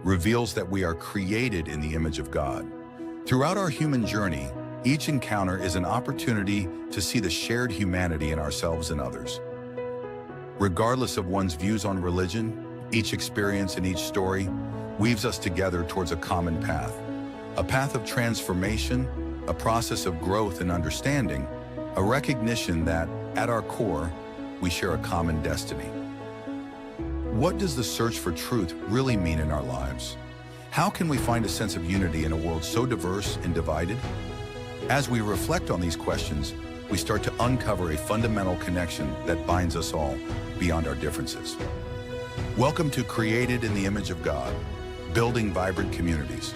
reveals that we are created in the image of God. Throughout our human journey, each encounter is an opportunity to see the shared humanity in ourselves and others. Regardless of one's views on religion, each experience and each story weaves us together towards a common path. A path of transformation, a process of growth and understanding, a recognition that, at our core, we share a common destiny. What does the search for truth really mean in our lives? How can we find a sense of unity in a world so diverse and divided? As we reflect on these questions, we start to uncover a fundamental connection that binds us all beyond our differences. Welcome to Created in the Image of God, Building Vibrant Communities,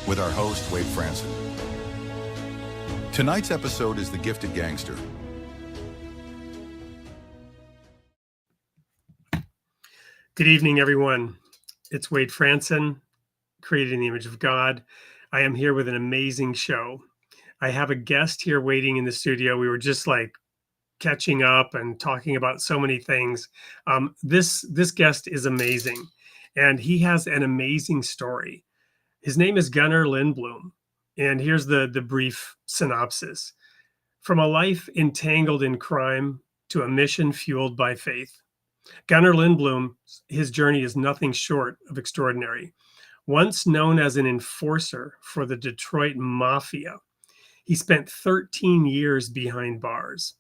with our host, Wade Franson. Tonight's episode is The Gifted Gangster. Good evening, everyone. It's Wade Franson, Created in the Image of God. I am here with an amazing show. I have a guest here waiting in the studio. We were just catching up and talking about so many things. This guest is amazing, and he has an amazing story. His name is Gunnar Lindbloom, and here's the brief synopsis. From a life entangled in crime to a mission fueled by faith, Gunnar Lindbloom, his journey is nothing short of extraordinary. Once known as an enforcer for the Detroit Mafia, he spent 13 years behind bars,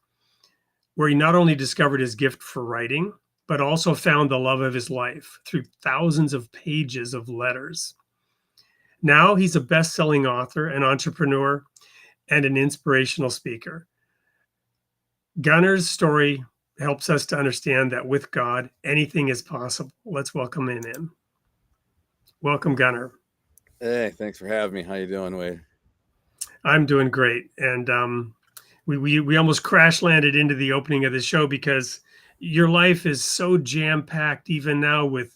where he not only discovered his gift for writing, but also found the love of his life through thousands of pages of letters. Now he's a best-selling author, an entrepreneur, and an inspirational speaker. Gunnar's story helps us to understand that with God, anything is possible. Let's welcome him in. Welcome, Gunnar. Hey, thanks for having me. How you doing, Wade? I'm doing great. And we almost crash landed into the opening of the show because your life is so jam-packed even now with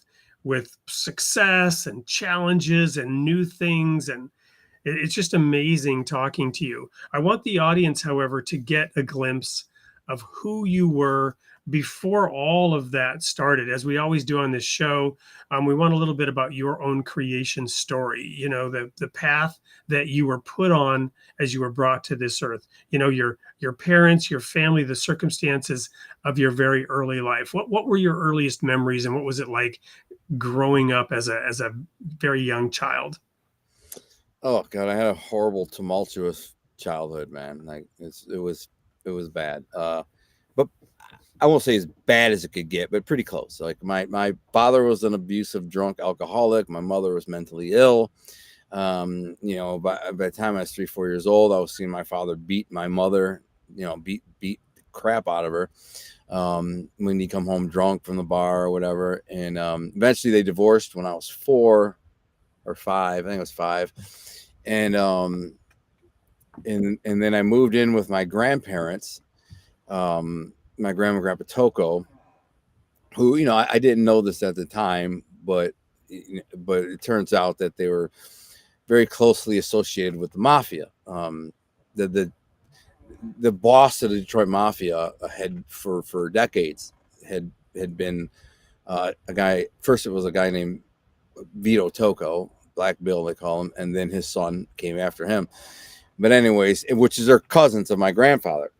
success and challenges and new things. And it's just amazing talking to you. I want the audience, however, to get a glimpse of who you were before all of that started. As we always do on this show, we want a little bit about your own creation story, you know, the path that you were put on as you were brought to this earth, you know, your parents, your family, the circumstances of your very early life. What were your earliest memories, and what was it like growing up as a very young child? Oh God, I had a horrible, tumultuous childhood, man. It was bad. But I won't say as bad as it could get, but pretty close. Like my father was an abusive drunk alcoholic. My mother was mentally ill. You know, by the time I was 3-4 years old, I was seeing my father beat my mother, you know, beat the crap out of her. When he come home drunk from the bar or whatever. And eventually they divorced when I was 4 or 5. I think it was 5. And then I moved in with my grandparents, my grandma and grandpa Toko, who, you know, I didn't know this at the time, but it turns out that they were very closely associated with the mafia. The boss of the Detroit Mafia had for decades had been a guy. First, it was a guy named Vito Toko, Black Bill they call him, and then his son came after him. But anyways, which is their cousins of my grandfather.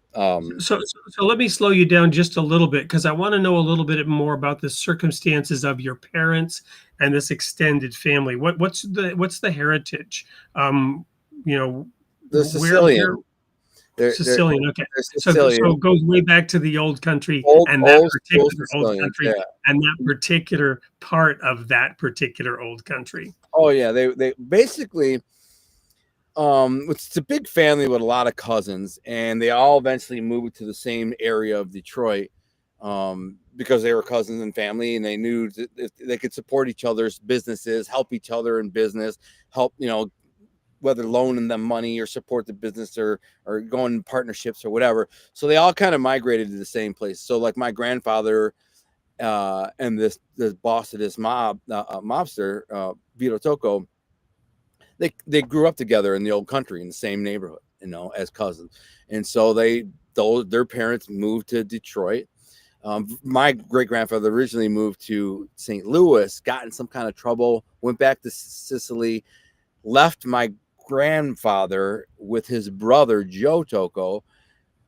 So let me slow you down just a little bit, because I want to know a little bit more about the circumstances of your parents and this extended family. What's the heritage? You know, the Sicilian. Sicilian, okay. Sicilian. So it goes way back to the old country, and that particular old country, yeah. And that particular part of that particular old country. Oh yeah, they basically, it's a big family with a lot of cousins, and they all eventually moved to the same area of Detroit, because they were cousins and family, and they knew that if they could support each other's businesses, help each other in business, help, you know, whether loaning them money or support the business or going in partnerships or whatever. So they all kind of migrated to the same place. So like my grandfather and this boss of this mobster, Vito Toko, they grew up together in the old country in the same neighborhood, you know, as cousins. And so their parents moved to Detroit. My great grandfather originally moved to St. Louis, got in some kind of trouble, went back to Sicily, left my grandfather with his brother Joe Tocco,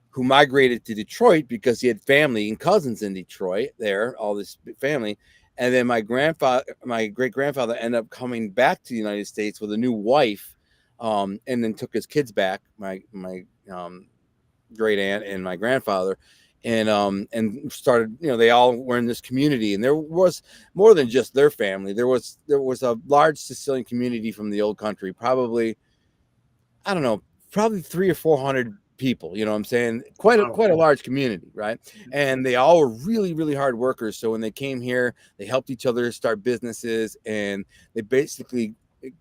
who migrated to Detroit because he had family and cousins in Detroit there, all this family. And then my great grandfather ended up coming back to the United States with a new wife, and then took his kids back, my great aunt and my grandfather, and started, they all were in this community, and there was more than just their family. There was a large Sicilian community from the old country, probably, I don't know, probably 300 or 400 people, you know what I'm saying? Quite a large community, right? And they all were really, really hard workers. So when they came here, they helped each other start businesses, and they basically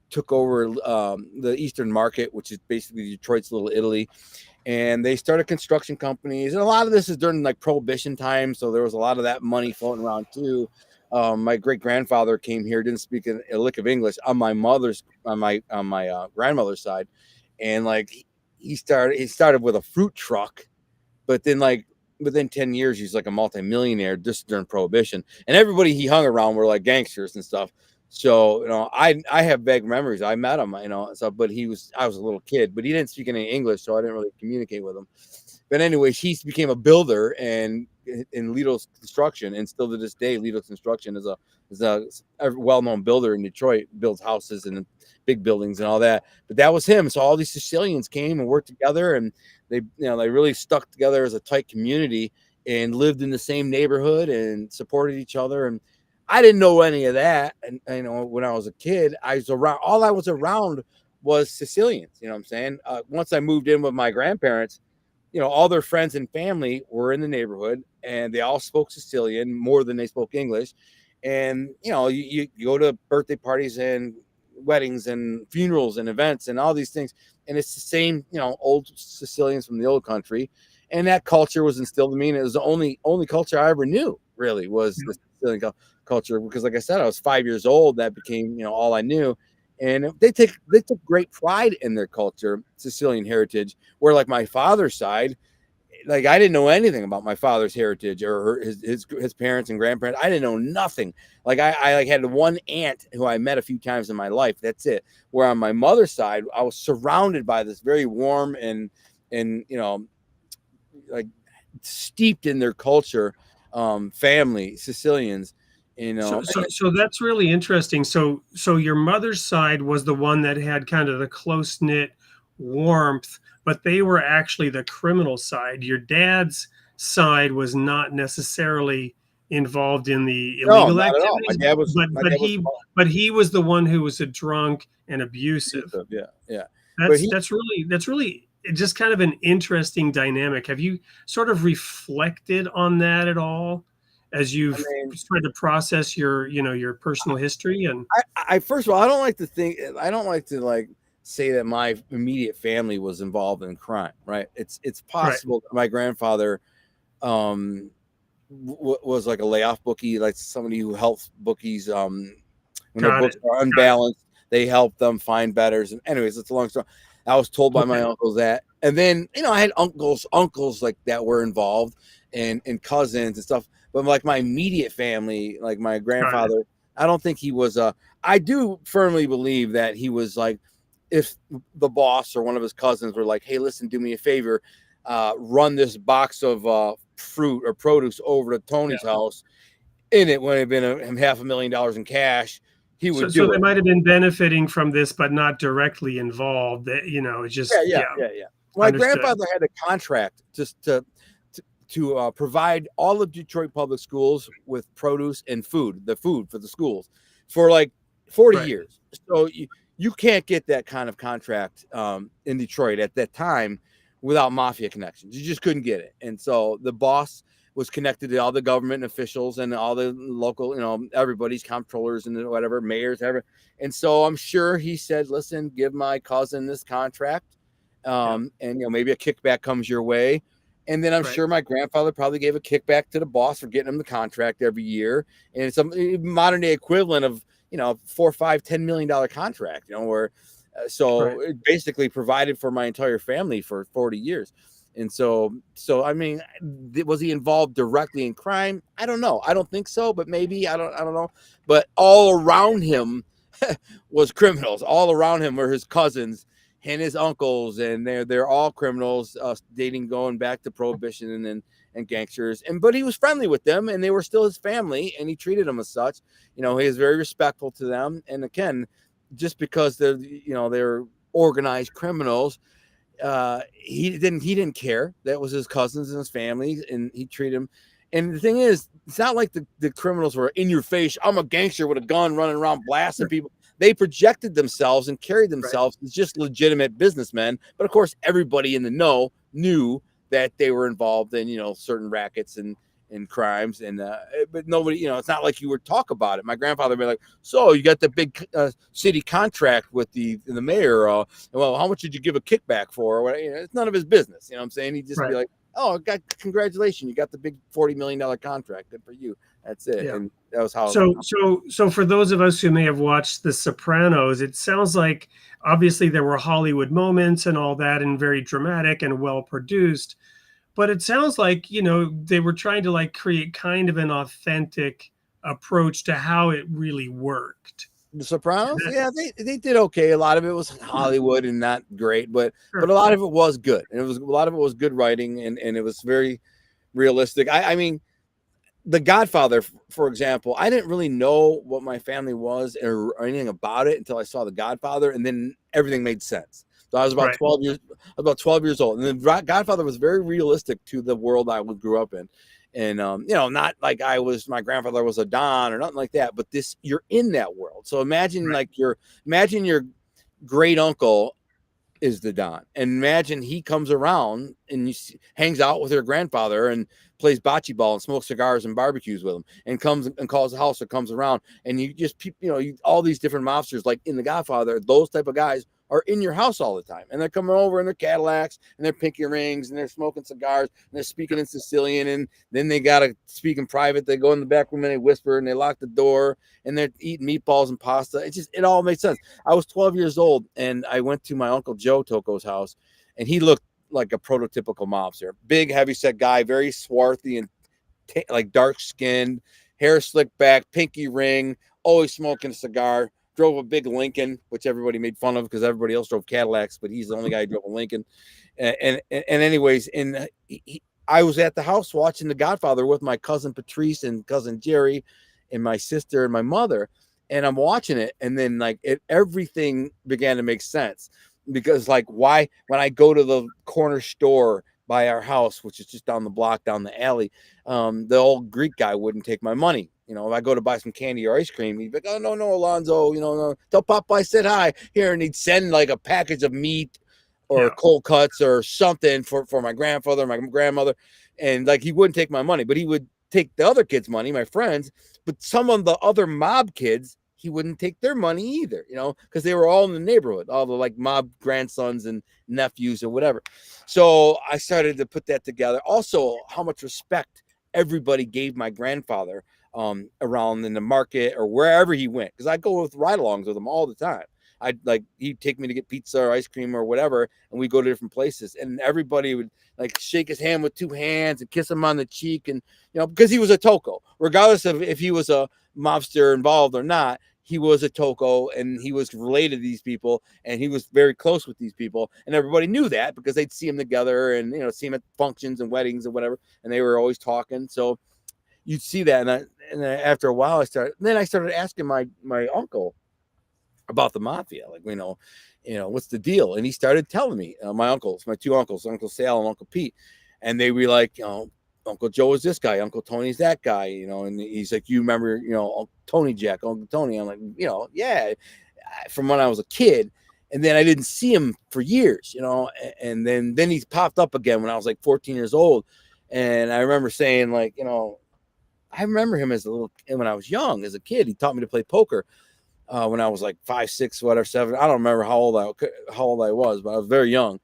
took over the Eastern Market, which is basically Detroit's little Italy. And they started construction companies, and a lot of this is during like Prohibition time, so there was a lot of that money floating around too. My great grandfather came here, didn't speak a lick of English on my grandmother's side, and like he started with a fruit truck, but then like within 10 years he's like a multimillionaire just during Prohibition, and everybody he hung around were like gangsters and stuff. So, I have vague memories. I met him, so, but I was a little kid, but he didn't speak any English, so I didn't really communicate with him. But anyway, he became a builder and in Lidl's Construction, and still to this day, Lidl's Construction is a well-known builder in Detroit, builds houses and big buildings and all that. But that was him. So all these Sicilians came and worked together, and they really stuck together as a tight community and lived in the same neighborhood and supported each other. And I didn't know any of that. And when I was a kid, all I was around was Sicilians. You know what I'm saying? Once I moved in with my grandparents, all their friends and family were in the neighborhood, and they all spoke Sicilian more than they spoke English. And, you go to birthday parties and weddings and funerals and events and all these things, and it's the same, old Sicilians from the old country. And that culture was instilled in me, and it was the only culture I ever knew, really, was the Sicilian culture, because like I said, I was 5 years old. That became all I knew. And they took great pride in their culture, Sicilian heritage, where like my father's side, like I didn't know anything about my father's heritage or his parents and grandparents. I didn't know nothing. Like I like had one aunt who I met a few times in my life. That's it. Where on my mother's side, I was surrounded by this very warm and like steeped in their culture, family, Sicilians. So that's really interesting. So your mother's side was the one that had kind of the close-knit warmth, but they were actually the criminal side. Your dad's side was not necessarily involved in the illegal activities. My dad was, but he was the one who was a drunk and abusive. Yeah. That's really just kind of an interesting dynamic. Have you sort of reflected on that at all as you've tried to process your personal history? And I first of all, I don't like to say that my immediate family was involved in crime, right? It's possible that my grandfather was like a layoff bookie, like somebody who helps bookies when their books are unbalanced, they help them find betters. And anyways, it's a long story. I was told by my uncles that, and then I had uncles like that were involved, and cousins and stuff. But like my immediate family, like my grandfather, I don't think he was I do firmly believe that he was like, if the boss or one of his cousins were like, hey, listen, do me a favor, run this box of fruit or produce over to Tony's house, and it would have been $500,000 in cash. He would do it. So they might have been benefiting from this, but not directly involved. It's just yeah. My grandfather had a contract just to provide all of Detroit public schools with produce and food for the schools for like 40 years. So you can't get that kind of contract in Detroit at that time without mafia connections. You just couldn't get it. And so the boss was connected to all the government officials and all the local, everybody's comptrollers and whatever, mayors, ever. And so I'm sure he said, listen, give my cousin this contract. And maybe a kickback comes your way. And then I'm sure my grandfather probably gave a kickback to the boss for getting him the contract every year. And it's a modern day equivalent of, $4, $5, $10 million contract, where it basically provided for my entire family for 40 years. And so I mean, was he involved directly in crime? I don't know. I don't think so, but maybe. I don't know. But all around him was criminals. All around him were his cousins and his uncles, and they're all criminals, going back to Prohibition and gangsters. But he was friendly with them, and they were still his family, and he treated them as such. He was very respectful to them. And again, just because they're organized criminals, he didn't care. That was his cousins and his family, and he treated them. And the thing is, it's not like the criminals were in your face. I'm a gangster with a gun running around blasting people. They projected themselves and carried themselves as just legitimate businessmen. But of course, everybody in the know knew that they were involved in, certain rackets and crimes. But nobody, it's not like you would talk about it. My grandfather would be like, so you got the big city contract with the mayor. Well, how much did you give a kickback for? Or it's none of his business. You know what I'm saying? He'd just be like, oh, congratulations. You got the big $40 million contract. Good for you. That's it. Yeah. And that was how. So for those of us who may have watched The Sopranos, it sounds like obviously there were Hollywood moments and all that, and very dramatic and well produced. But it sounds like, they were trying to create kind of an authentic approach to how it really worked. The Sopranos, they did okay. A lot of it was Hollywood and not great, but a lot of it was good. And a lot of it was good writing, and it was very realistic. I mean, The Godfather, for example, I didn't really know what my family was or anything about it until I saw The Godfather, and then everything made sense. So I was about 12 years old, and then Godfather was very realistic to the world I grew up in. And, not like my grandfather was a Don or nothing like that, but you're in that world. So imagine imagine your great uncle is the Don, and imagine he comes around and hangs out with your grandfather and plays bocce ball and smokes cigars and barbecues with him, and comes and calls the house or comes around, and you just, all these different mobsters, like in The Godfather, those type of guys are in your house all the time, and they're coming over in their Cadillacs and their pinky rings, and they're smoking cigars, and they're speaking in Sicilian, and then they got to speak in private. They go in the back room and they whisper, and they lock the door, and they're eating meatballs and pasta. It all made sense. I was 12 years old, and I went to my Uncle Joe Toco's house, and he looked like a prototypical mobster. Big, heavyset guy, very swarthy and dark skinned, hair slicked back, pinky ring, always smoking a cigar. Drove a big Lincoln, which everybody made fun of because everybody else drove Cadillacs, but he's the only guy who drove a Lincoln. And anyways, I was at the house watching The Godfather with my cousin Patrice and cousin Jerry and my sister and my mother, and I'm watching it, and then everything began to make sense, because why, when I go to the corner store by our house, which is just down the block, down the alley, the old Greek guy wouldn't take my money. If I go to buy some candy or ice cream, he'd be like, oh, no, Alonzo, no, tell Papa I said hi here. And he'd send a package of meat or cold cuts or something for my grandfather, my grandmother. And he wouldn't take my money, but he would take the other kids' money, my friends. But some of the other mob kids, he wouldn't take their money either, because they were all in the neighborhood, all the mob grandsons and nephews or whatever. So I started to put that together. Also, how much respect everybody gave my grandfather around in the market or wherever he went, because I go with ride-alongs with him all the time. He'd take me to get pizza or ice cream or whatever, and we go to different places, and everybody would shake his hand with two hands and kiss him on the cheek, and because he was a Toco, regardless of if he was a mobster involved or not. He was a Toco, and he was related to these people, and he was very close with these people, and everybody knew that because they'd see him together and see him at functions and weddings and whatever, and they were always talking. So you'd see that, and then after a while, I started asking my uncle about the mafia, what's the deal? And he started telling me, my two uncles, Uncle Sal and Uncle Pete, and they were like, Uncle Joe is this guy, Uncle Tony's that guy, and he's like, you remember, Tony Jack, Uncle Tony? I'm like, yeah, from when I was a kid. And then I didn't see him for years, and then he popped up again when I was 14 years old. And I remember saying I remember him when I was young, as a kid. He taught me to play poker when I was 5, 6, whatever, 7. I don't remember how old I was, but I was very young.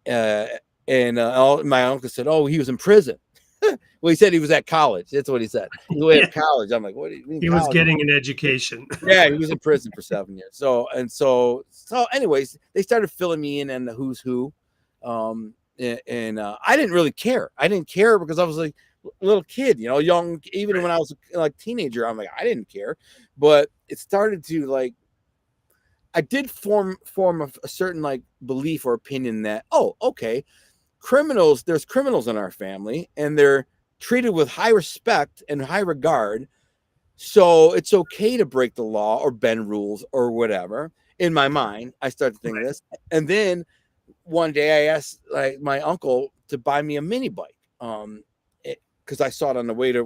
And my uncle said, oh, he was in prison. Well, he said he was at college. That's what he said. He was at college. I'm like, what do you mean? He was getting an education. Yeah, he was in prison for 7 years. So anyways, they started filling me in on the who's who. and I didn't really care. I didn't care because I was like a little kid, you know, young. Even when I was like teenager, I'm like, I didn't care. But it started to like, I did form a certain like belief or opinion that, oh, okay, there's criminals in our family and they're treated with high respect and high regard. So it's okay to break the law or bend rules or whatever. In my mind, I started to think of this. And then one day I asked like my uncle to buy me a mini bike. Because I saw it on the way to,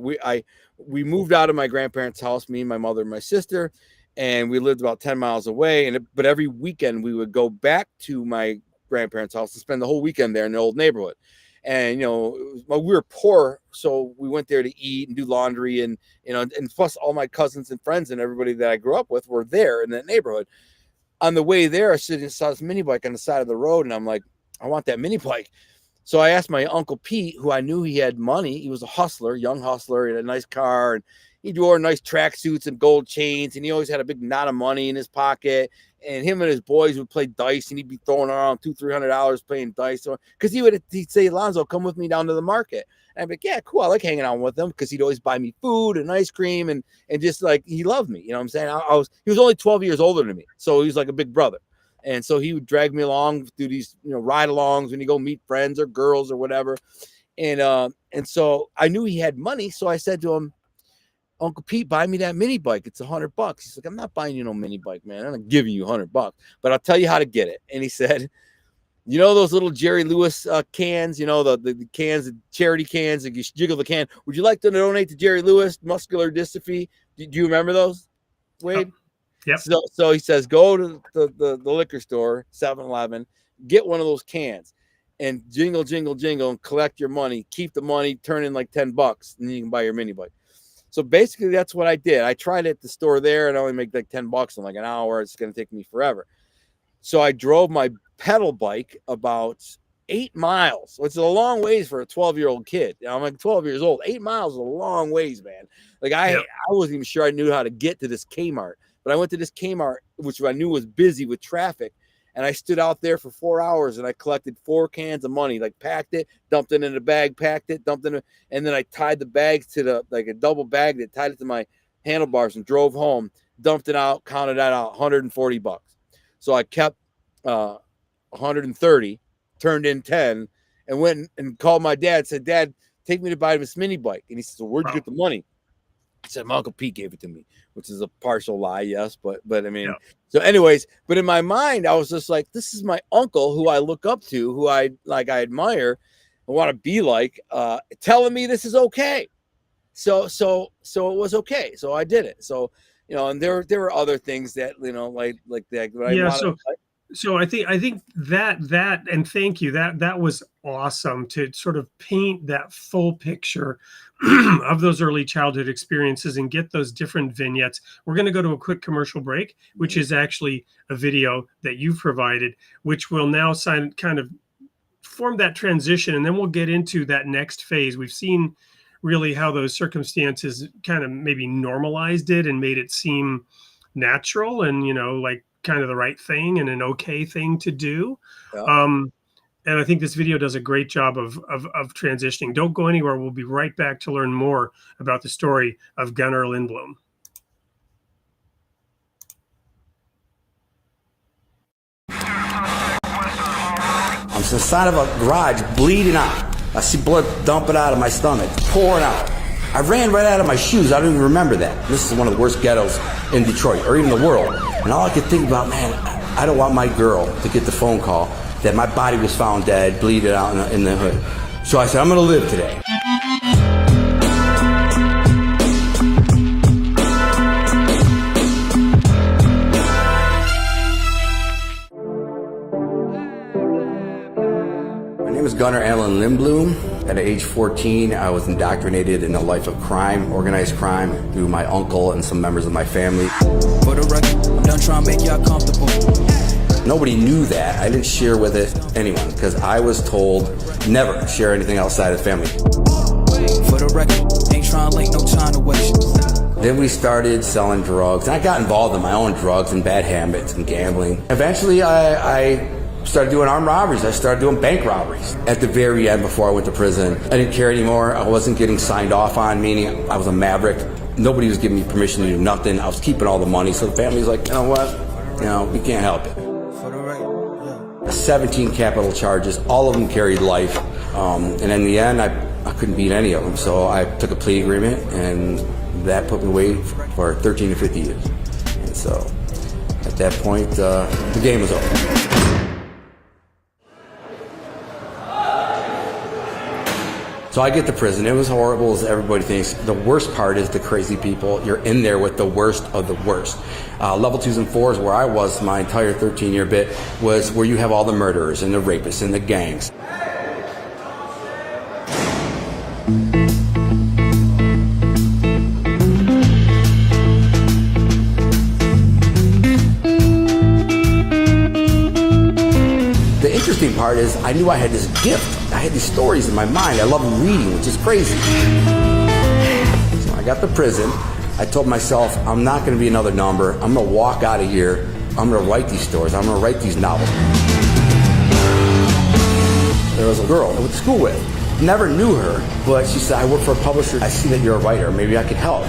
we moved out of my grandparents' house, me, my mother, and my sister, and we lived about 10 miles away. But every weekend we would go back to my grandparents' house and spend the whole weekend there in the old neighborhood. And, you know, we were poor, so we went there to eat and do laundry, and, you know, and plus all my cousins and friends and everybody that I grew up with were there in that neighborhood. On the way there, I saw this mini bike on the side of the road, and I'm like, I want that mini bike. So I asked my Uncle Pete, who I knew he had money. He was a hustler, young hustler. He had a nice car, and he wore nice tracksuits and gold chains, and he always had a big knot of money in his pocket. And him and his boys would play dice, and he'd be throwing around $200-300 playing dice. Because he'd say, Alonzo, come with me down to the market. And I'd be like, yeah, cool. I like hanging out with him, because he'd always buy me food and ice cream, and just like, he loved me. You know what I'm saying? He was only 12 years older than me, so he was like a big brother. And so he would drag me along through these, you know, ride-alongs when you go meet friends or girls or whatever. And so I knew he had money, so I said to him, Uncle Pete, buy me that mini bike. It's $100. He's like, I'm not buying you no mini bike, man. I'm not giving you $100, but I'll tell you how to get it. And he said, you know those little Jerry Lewis cans, you know, the cans, the charity cans, like you jiggle the can. Would you like to donate to Jerry Lewis muscular dystrophy? Do you remember those, Wade? Yep. So he says, go to the liquor store, 7-Eleven, get one of those cans and jingle, jingle, jingle, and collect your money. Keep the money, turn in like $10, and then you can buy your mini bike. So basically that's what I did. I tried it at the store there and I only make like $10 in like an hour. It's going to take me forever. So I drove my pedal bike about 8 miles, which is a long ways for a 12-year-old kid. You know, I'm like 12 years old. 8 miles is a long ways, man. Like I wasn't even sure I knew how to get to this Kmart. But I went to this Kmart, which I knew was busy with traffic, and I stood out there for 4 hours, and I collected 4 cans of money, like packed it, dumped it in a bag, packed it, dumped it, and then I tied the bags to like a double bag that tied it to my handlebars and drove home, dumped it out, counted that out, $140. So I kept 130, turned in 10, and went and called my dad, said, Dad, take me to buy this mini bike. And he said, so where'd you get the money? I said, my Uncle Pete gave it to me, which is a partial lie, yes. But I mean, So anyways, but in my mind, I was just like, this is my uncle who I look up to, who I admire, I want to be like, telling me this is okay. So it was okay. So I did it. So, you know, and there were other things that, you know, like that. So I think that and thank you, that was awesome to sort of paint that full picture of those early childhood experiences and get those different vignettes. We're going to go to a quick commercial break, which is actually a video that you've provided, which will now kind of form that transition, and then we'll get into that next phase. We've seen really how those circumstances kind of maybe normalized it and made it seem natural and, you know, like kind of the right thing and an okay thing to do. And I think this video does a great job of transitioning. Don't go anywhere. We'll be right back to learn more about the story of Gunnar Lindbloom. I'm inside of a garage bleeding out. I see blood dumping out of my stomach, pouring out. I ran right out of my shoes. I don't even remember that. This is one of the worst ghettos in Detroit, or even the world. And all I could think about, man, I don't want my girl to get the phone call that my body was found dead, bleeding out in the hood. So I said, I'm going to live today. My name is Gunnar Allen Lindbloom. At age 14, I was indoctrinated in a life of crime, organized crime, through my uncle and some members of my family. For the record, I'm done trying to make y'all comfortable. Nobody knew that. I didn't share with anyone because I was told never share anything outside of the family. For the record, ain't trying to link, no time to waste. Then we started selling drugs, and I got involved in my own drugs and bad habits and gambling. Eventually, I started doing armed robberies. I started doing bank robberies. At the very end, before I went to prison, I didn't care anymore. I wasn't getting signed off on, meaning I was a maverick. Nobody was giving me permission to do nothing. I was keeping all the money. So the family was like, you know what? We can't help it. 17 capital charges, all of them carried life. And in the end, I couldn't beat any of them. So I took a plea agreement, and that put me away for 13 to 50 years. And so at that point, the game was over. So I get to prison. It was horrible, as everybody thinks. The worst part is the crazy people. You're in there with the worst of the worst. Level 2s and 4s, where I was my entire 13-year bit, was where you have all the murderers and the rapists and the gangs. The interesting part is I knew I had this gift. I had these stories in my mind. I love reading, which is crazy. So I got to prison. I told myself, I'm not going to be another number. I'm going to walk out of here. I'm going to write these stories. I'm going to write these novels. There was a girl I went to school with. Never knew her, but she said, I work for a publisher. I see that you're a writer. Maybe I could help.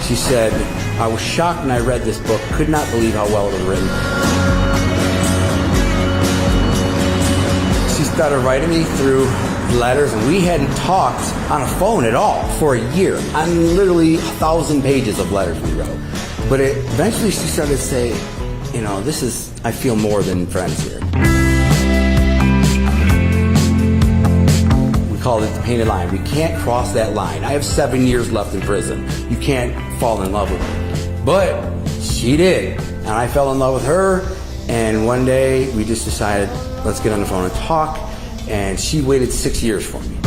She said, I was shocked when I read this book, could not believe how well it was written. She started writing me through letters, and we hadn't talked on a phone at all for a year. I mean, literally 1,000 pages of letters we wrote. But eventually she started to say, I feel more than friends here. Called it the painted line. We can't cross that line. I have 7 years left in prison. You can't fall in love with me. But she did. And I fell in love with her. And one day we just decided, let's get on the phone and talk. And she waited 6 years for me.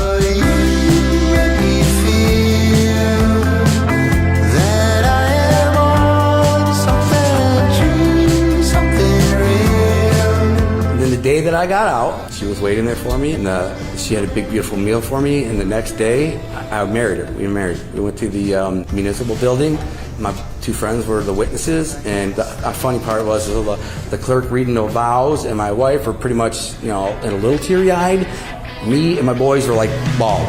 The day that I got out, she was waiting there for me, and she had a big, beautiful meal for me. And the next day, I married her. We were married. We went to the municipal building. My two friends were the witnesses, and the funny part was the clerk reading the vows, and my wife were pretty much, in a little teary-eyed. Me and my boys were like bawling.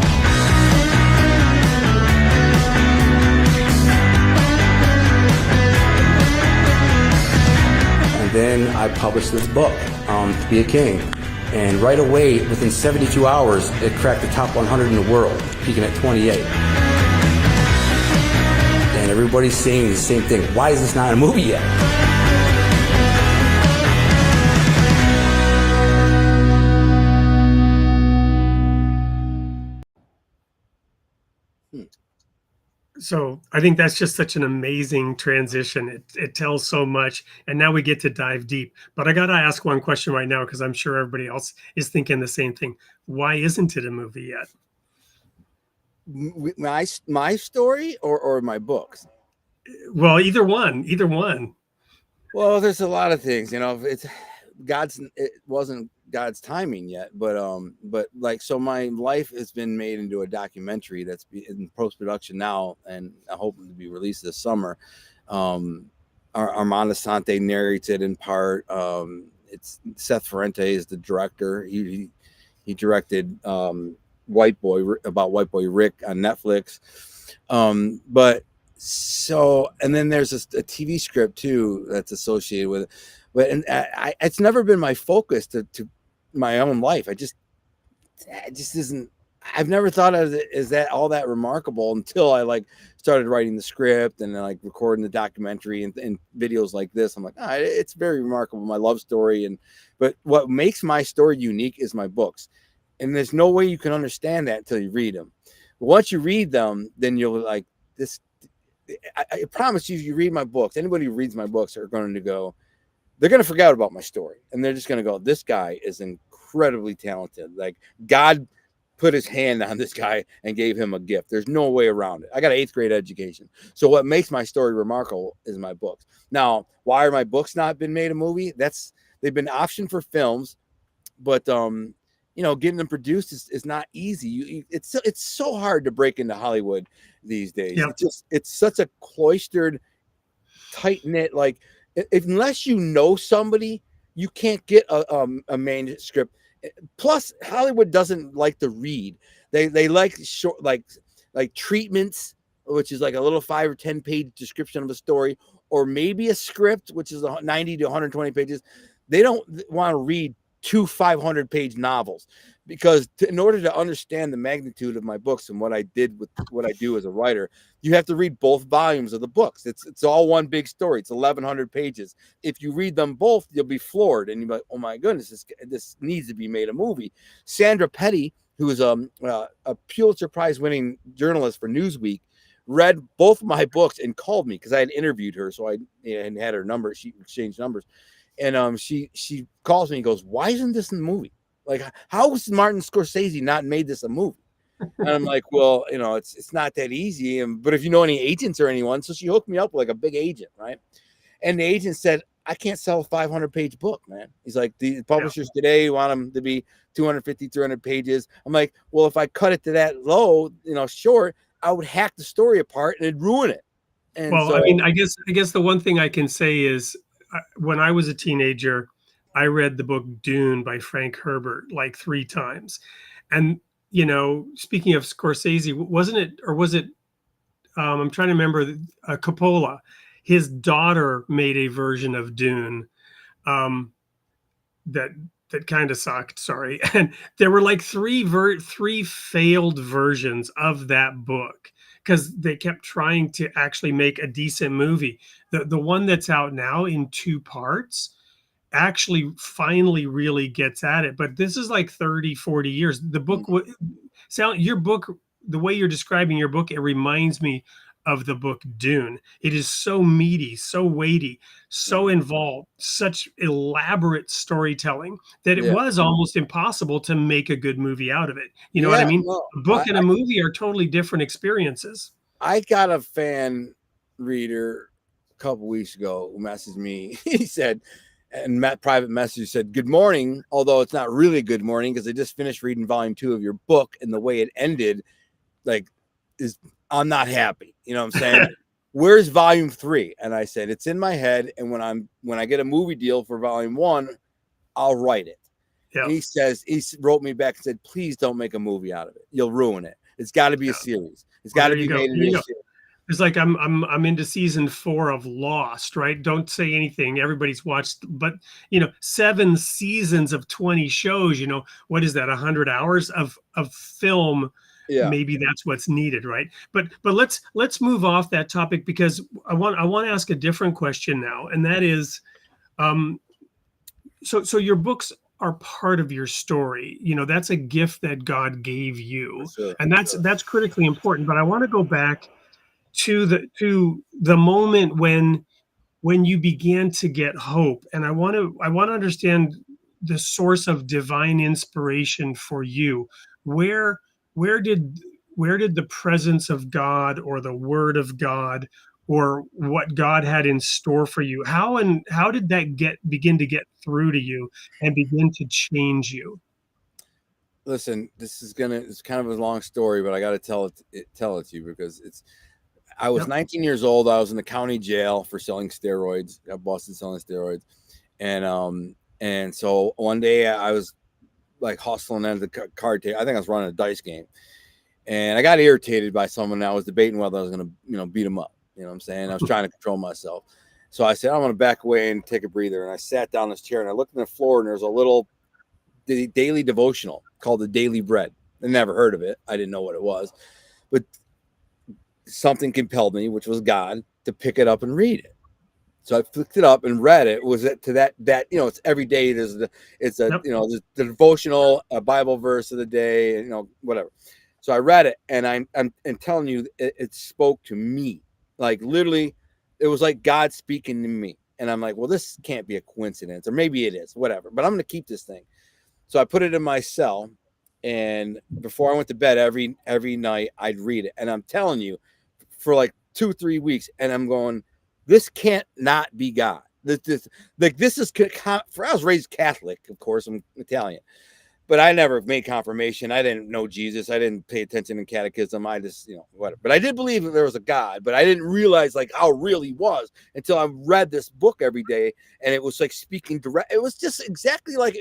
And then I published this book, To Be a King. And right away, within 72 hours, it cracked the top 100 in the world, peaking at 28. And everybody's saying the same thing. Why is this not a movie yet? So I think that's just such an amazing transition. It tells so much, and now we get to dive deep. But I got to ask one question right now, because I'm sure everybody else is thinking the same thing. Why isn't it a movie yet? My story or my books? Well, either one. Well, there's a lot of things, it wasn't God's timing yet, but like, so my life has been made into a documentary that's in post-production now, and I hope to be released this summer. Armando Sante narrates it in part. It's Seth Ferrante is the director. He directed White Boy Rick on Netflix. But so, and then there's a TV script too that's associated with it. But it's never been my focus to my own life. It just isn't. I've never thought of it as that all that remarkable until I started writing the script and then recording the documentary and videos like this. I'm like, it's very remarkable, my love story. But what makes my story unique is my books, and there's no way you can understand that until you read them. But once you read them, then you'll like this. I promise you read my books. Anybody who reads my books are going to go. They're going to forget about my story, and they're just going to go, this guy is incredibly talented. Like, God put his hand on this guy and gave him a gift. There's no way around it. I got an 8th grade education. So what makes my story remarkable is my books. Now, why are my books not been made a movie? They've been optioned for films, but getting them produced is not easy. It's so hard to break into Hollywood these days. Yeah. It's such a cloistered, tight knit. Like, unless you know somebody, you can't get a manuscript. Plus, Hollywood doesn't like to read. They like short, like treatments, which is like a little 5 or 10 page description of a story, or maybe a script, which is 90 to 120 pages. They don't want to read 2 500-page novels, because in order to understand the magnitude of my books and what I did with what I do as a writer, you have to read both volumes of the books. It's all one big story. It's 1,100 pages. If you read them both, you'll be floored, and you'll be like, oh my goodness, this needs to be made a movie. Sandra Petty, who is a Pulitzer Prize winning journalist for Newsweek, read both my books and called me, because I had interviewed her, so I had her number. She exchanged numbers. And she calls me and goes, why isn't this in the movie? Like, how has Martin Scorsese not made this a movie? And I'm like, well, it's not that easy. But if you know any agents or anyone, so she hooked me up with like a big agent, right? And the agent said, I can't sell a 500-page book, man. He's like, the publishers today want them to be 250, 300 pages. I'm like, well, if I cut it to that low, short, I would hack the story apart and it'd ruin it. And well, I mean, I guess the one thing I can say is, when I was a teenager, I read the book Dune by Frank Herbert like 3 times. And, speaking of Scorsese, wasn't it, or was it, I'm trying to remember, Coppola, his daughter made a version of Dune that kind of sucked, sorry. And there were like 3 failed versions of that book, because they kept trying to actually make a decent movie. The one that's out now in 2 parts actually finally really gets at it. But this is like 30, 40 years. The book, your book, the way you're describing your book, it reminds me of the book Dune. It is so meaty, so weighty, so involved, such elaborate storytelling that it was almost impossible to make a good movie out of it. You know what I mean? Well, a book and a movie are totally different experiences. I got a fan reader a couple weeks ago who messaged me. He said, and private message said, good morning, although it's not really good morning, because I just finished reading volume 2 of your book, and the way it ended, I'm not happy. You know what I'm saying? Where's volume 3? And I said, it's in my head. And when I get a movie deal for volume 1, I'll write it. Yeah. And he wrote me back and said, please don't make a movie out of it. You'll ruin it. It's got to be a series. It's got to be made into a series. It's like I'm into season 4 of Lost, right? Don't say anything. Everybody's watched, but 7 seasons of 20 shows. What is that? 100 hours of film. Yeah. Maybe that's what's needed, right? But let's move off that topic, because I want to ask a different question now, and that is, so your books are part of your story. That's a gift that God gave you, and that's critically important. But I want to go back to the moment when you began to get hope, and I want to understand the source of divine inspiration for you. Where did the presence of God, or the word of God, or what God had in store for you, how did that begin to get through to you and begin to change you? Listen, it's kind of a long story, but I got to tell it to you, because I was 19 years old. I was in the county jail for selling steroids. Got busted selling steroids. And so one day I was like hustling at the card table. I think I was running a dice game, and I got irritated by someone. I was debating whether I was going to, beat him up. You know what I'm saying? I was trying to control myself. So I said, I'm going to back away and take a breather. And I sat down in this chair, and I looked in the floor, and there's a little daily devotional called The Daily Bread. I never heard of it. I didn't know what it was, but something compelled me, which was God, to pick it up and read it. So I flicked it up and read it. Was it to that it's every day. The devotional, a Bible verse of the day, whatever. So I read it, and I'm telling you, it spoke to me. Like, literally, it was like God speaking to me. And I'm like, well, this can't be a coincidence, or maybe it is, whatever. But I'm going to keep this thing. So I put it in my cell, and before I went to bed every night, I'd read it. And I'm telling you, for like 2-3 weeks, and I'm going, this can't not be God. This is, for I was raised Catholic, of course, I'm Italian. but I never made confirmation. I didn't know Jesus. I didn't pay attention in catechism. I just, whatever. But I did believe that there was a God, but I didn't realize like how real he was until I read this book every day. And it was like speaking direct. It was just exactly like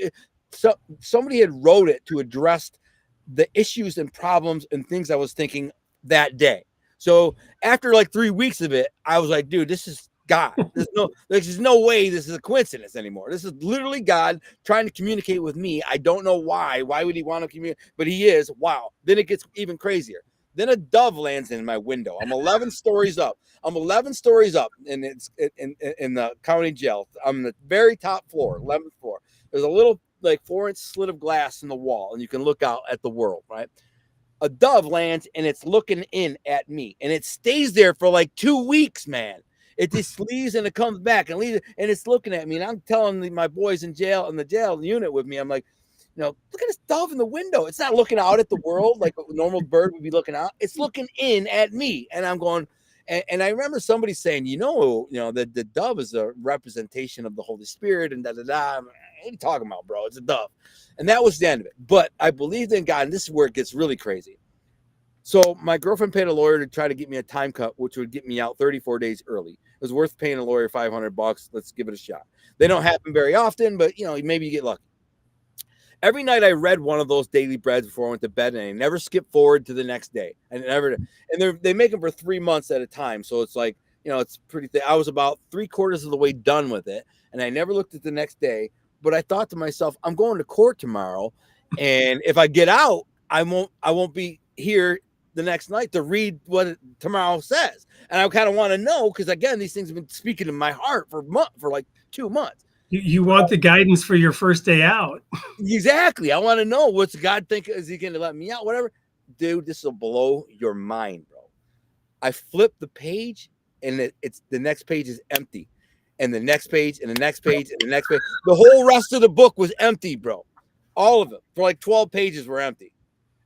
somebody had wrote it to address the issues and problems and things I was thinking that day. So after like 3 weeks of it, I was like, dude, this is God. There's no way this is a coincidence anymore. This is literally God trying to communicate with me. I don't know why. Why would he want to communicate? But he is. Wow. Then it gets even crazier. Then a dove lands in my window. I'm 11 stories up. And it's in the county jail. I'm the very top floor, 11th floor. There's a little like 4-inch slit of glass in the wall, and you can look out at the world, right? A dove lands, and it's looking in at me, and it stays there for like 2 weeks, man. It just leaves and it comes back and leaves, and it's looking at me. And I'm telling my boys in jail, in the jail unit with me, I'm like, look at this dove in the window. It's not looking out at the world like a normal bird would be looking out. It's looking in at me. And I'm going, and I remember somebody saying, the dove is a representation of the Holy Spirit and da-da-da. What are you talking about, bro? It's a dove. And that was the end of it. But I believed in God, and this is where it gets really crazy. So my girlfriend paid a lawyer to try to get me a time cut, which would get me out 34 days early. It was worth paying a lawyer $500. Let's give it a shot. They don't happen very often, but maybe you get lucky. Every night I read one of those daily breads before I went to bed, and I never skip forward to the next day. And they make them for 3 months at a time. So it's like, it's pretty thick. I was about 3/4 of the way done with it, and I never looked at the next day. But I thought to myself, I'm going to court tomorrow, and if I get out, I won't be here the next night to read what tomorrow says. And I kind of want to know, because again, these things have been speaking in my heart for like 2 months. You want the guidance for your first day out. Exactly. I want to know, what's God think? Is he going to let me out? Whatever. Dude, this will blow your mind, bro. I flipped the page, and it's the next page is empty. And the next page, and the next page, and the next page. The whole rest of the book was empty, bro. All of it. For like 12 pages were empty.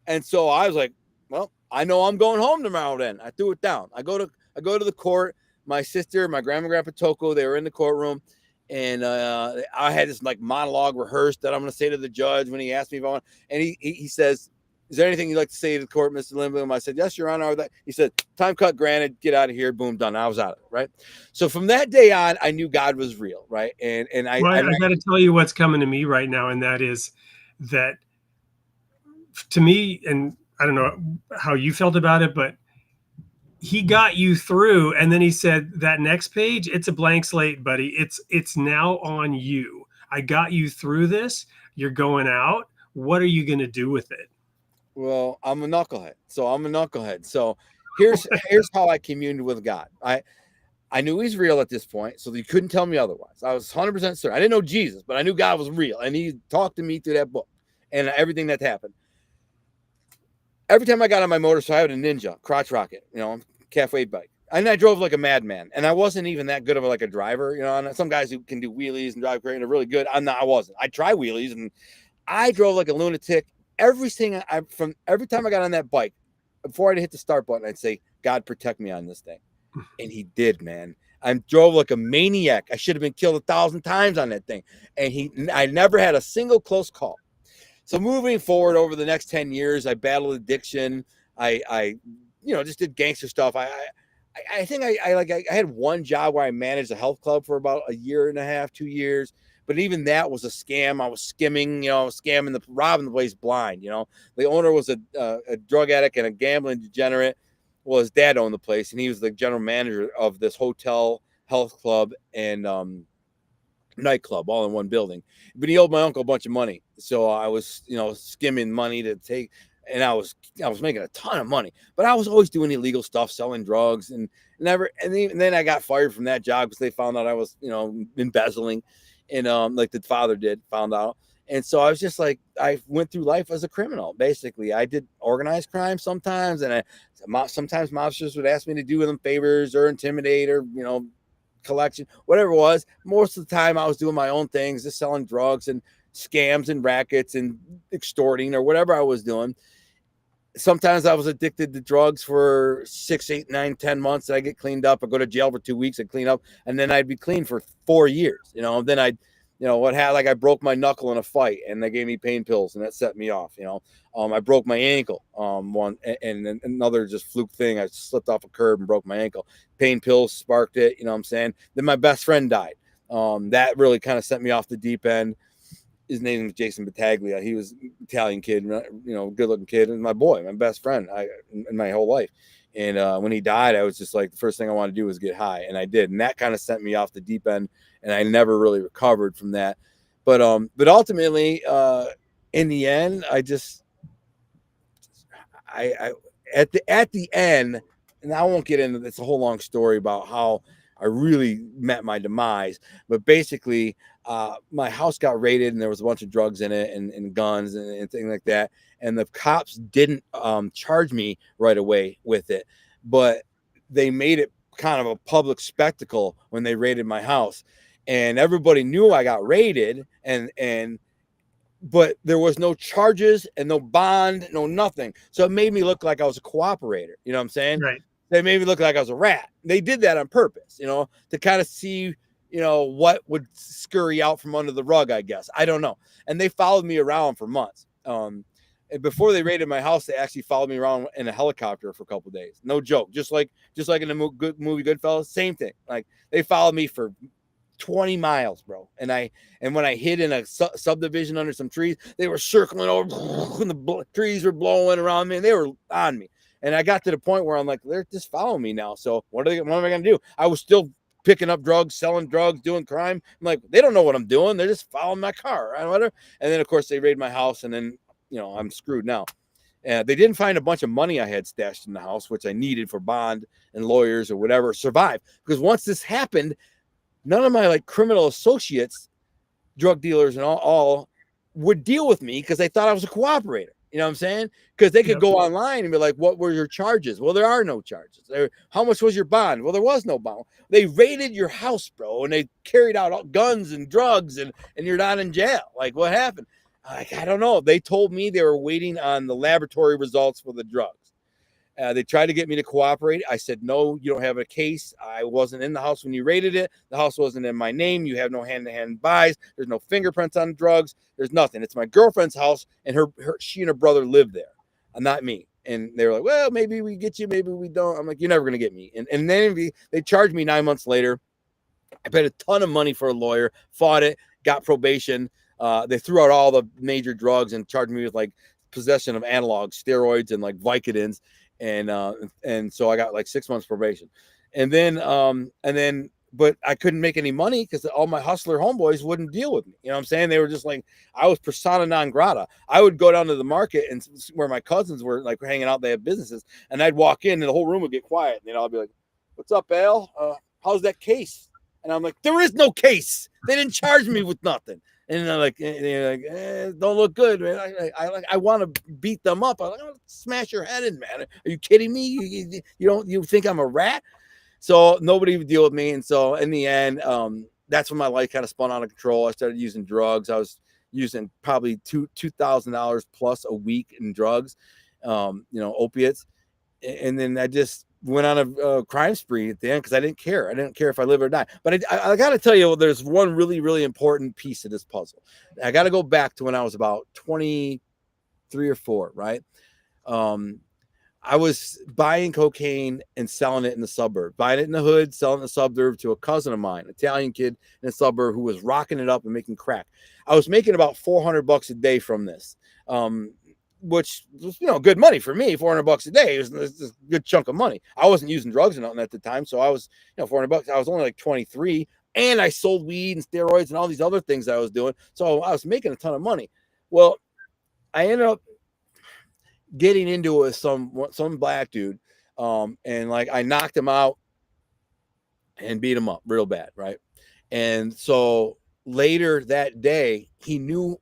And so I was like, well, I know I'm going home tomorrow then. I threw it down. I go to the court. My sister, my grandma and grandpa Toko, they were in the courtroom. And I had this like monologue rehearsed that I'm going to say to the judge when he asked me if I want. And he says, is there anything you'd like to say to the court, Mr. Lindbloom? I said, yes, Your Honor. He said, time cut granted, get out of here. Boom, done. I was out of it, right? So from that day on, I knew God was real, right? And I got to tell you what's coming to me right now, and that is that to me, and I don't know how you felt about it, but he got you through, and then he said, that next page, it's a blank slate, buddy. It's now on you. I got you through this. You're going out. What are you going to do with it? Well, I'm a knucklehead. So here's how I communed with God. I knew he's real at this point, so you couldn't tell me otherwise. I was 100% certain. I didn't know Jesus, but I knew God was real, and he talked to me through that book and everything that happened. Every time I got on my motorcycle, I had a Ninja crotch rocket, calf weight bike. And I drove like a madman, and I wasn't even that good of a driver, and some guys who can do wheelies and drive great are really good. I wasn't. I try wheelies, and I drove like a lunatic. Every time I got on that bike, before I'd hit the start button, I'd say, God, protect me on this thing. And he did, man. I drove like a maniac. I should have been killed 1,000 times on that thing. And I never had a single close call. So moving forward over the next 10 years, I battled addiction. I just did gangster stuff. I think I had one job where I managed a health club for about a year and a half, 2 years. But even that was a scam. I was skimming, robbing the place blind. The owner was a drug addict and a gambling degenerate. Well, his dad owned the place, and he was the general manager of this hotel, health club, and nightclub all in one building. But he owed my uncle a bunch of money, so I was, skimming money to take, and I was making a ton of money. But I was always doing illegal stuff, selling drugs, and then I got fired from that job because they found out I was, embezzling. And like the father found out. And so I was just like, I went through life as a criminal. Basically, I did organized crime sometimes. And sometimes mobsters would ask me to do them favors or intimidate or, collection, whatever it was. Most of the time I was doing my own things, just selling drugs and scams and rackets and extorting or whatever I was doing. Sometimes I was addicted to drugs for 6, 8, 9, 10 months. And I get cleaned up. I go to jail for 2 weeks and clean up. And then I'd be clean for 4 years, Then I'd, You know what had like I broke my knuckle in a fight and they gave me pain pills and that set me off. You know, I broke my ankle. One and another just fluke thing. I slipped off a curb and broke my ankle. Pain pills sparked it. You know what I'm saying? Then my best friend died. That really kind of sent me off the deep end. His name was Jason Battaglia. He was an Italian kid, you know, good looking kid, and my boy, my best friend in my whole life. And when he died, I was just like, the first thing I wanted to do was get high, and I did, and that kind of sent me off the deep end, and I never really recovered from that. But ultimately, in the end, I at the end, and I won't get into it's a whole long story about how I really met my demise, but basically, my house got raided and there was a bunch of drugs in it and guns and things like that. And the cops didn't charge me right away with it, but they made it kind of a public spectacle when they raided my house, and everybody knew I got raided, but there was no charges and no bond, no nothing. So it made me look like I was a cooperator. You know what I'm saying? Right. They made me look like I was a rat. They did that on purpose, you know, to kind of see, you know, what would scurry out from under the rug, I guess. I don't know. And they followed me around for months. And before they raided my house, they actually followed me around in a helicopter for a couple of days. No joke. Just like in the movie Goodfellas, same thing. Like they followed me for 20 miles, bro. And when I hid in a subdivision under some trees, they were circling over and the trees were blowing around me and they were on me. And I got to the point where I'm like, they're just following me now. So what am I going to do? I was still picking up drugs, selling drugs, doing crime. I'm like, they don't know what I'm doing. They're just following my car. And then, of course, they raid my house. And then, you know, I'm screwed now. They didn't find a bunch of money I had stashed in the house, which I needed for bond and lawyers or whatever, survive. Because once this happened, none of my like criminal associates, drug dealers and all would deal with me because they thought I was a cooperator. You know what I'm saying? Because they could go online and be like, what were your charges? Well, there are no charges. How much was your bond? Well, there was no bond. They raided your house, bro, and they carried out all guns and drugs, and you're not in jail. Like, what happened? Like, I don't know. They told me they were waiting on the laboratory results for the drugs. They tried to get me to cooperate. I said, no, you don't have a case. I wasn't in the house when you raided it. The house wasn't in my name. You have no hand-to-hand buys. There's no fingerprints on drugs. There's nothing. It's my girlfriend's house, and she and her brother live there, not me. And they were like, well, maybe we get you, maybe we don't. I'm like, you're never going to get me. And then they charged me 9 months later. I paid a ton of money for a lawyer, fought it, got probation. They threw out all the major drugs and charged me with like possession of analog steroids and like Vicodins. And so I got like 6 months probation, but I couldn't make any money because all my hustler homeboys wouldn't deal with me. You know what I'm saying? They were just like, I was persona non grata. I would go down to the market and where my cousins were like hanging out, they have businesses, and I'd walk in and the whole room would get quiet. And I'll be like, what's up, Al? How's that case? And I'm like, there is no case. They didn't charge me with nothing. And they're like, don't look good, man. I want to beat them up. I'm like, I'll smash your head in, man. Are you kidding me? You think I'm a rat? So nobody would deal with me. And so in the end, that's when my life kind of spun out of control. I started using drugs. I was using probably $2,000 plus a week in drugs, opiates. And then I just went on a crime spree at the end because I didn't care. I didn't care if I live or die. But I got to tell you, there's one really, really important piece of this puzzle. I got to go back to when I was about 23 or 4, right? I was buying cocaine and selling it in the suburb, buying it in the hood, selling it in the suburb to a cousin of mine, Italian kid in the suburb who was rocking it up and making crack. I was making about $400 a day from this. Which was, good money for me. $400 a day. It was a good chunk of money. I wasn't using drugs or nothing at the time. So I was, $400. I was only like 23 and I sold weed and steroids and all these other things I was doing. So I was making a ton of money. Well, I ended up getting into it with some black dude. And like I knocked him out and beat him up real bad. Right. And so later that day, he knew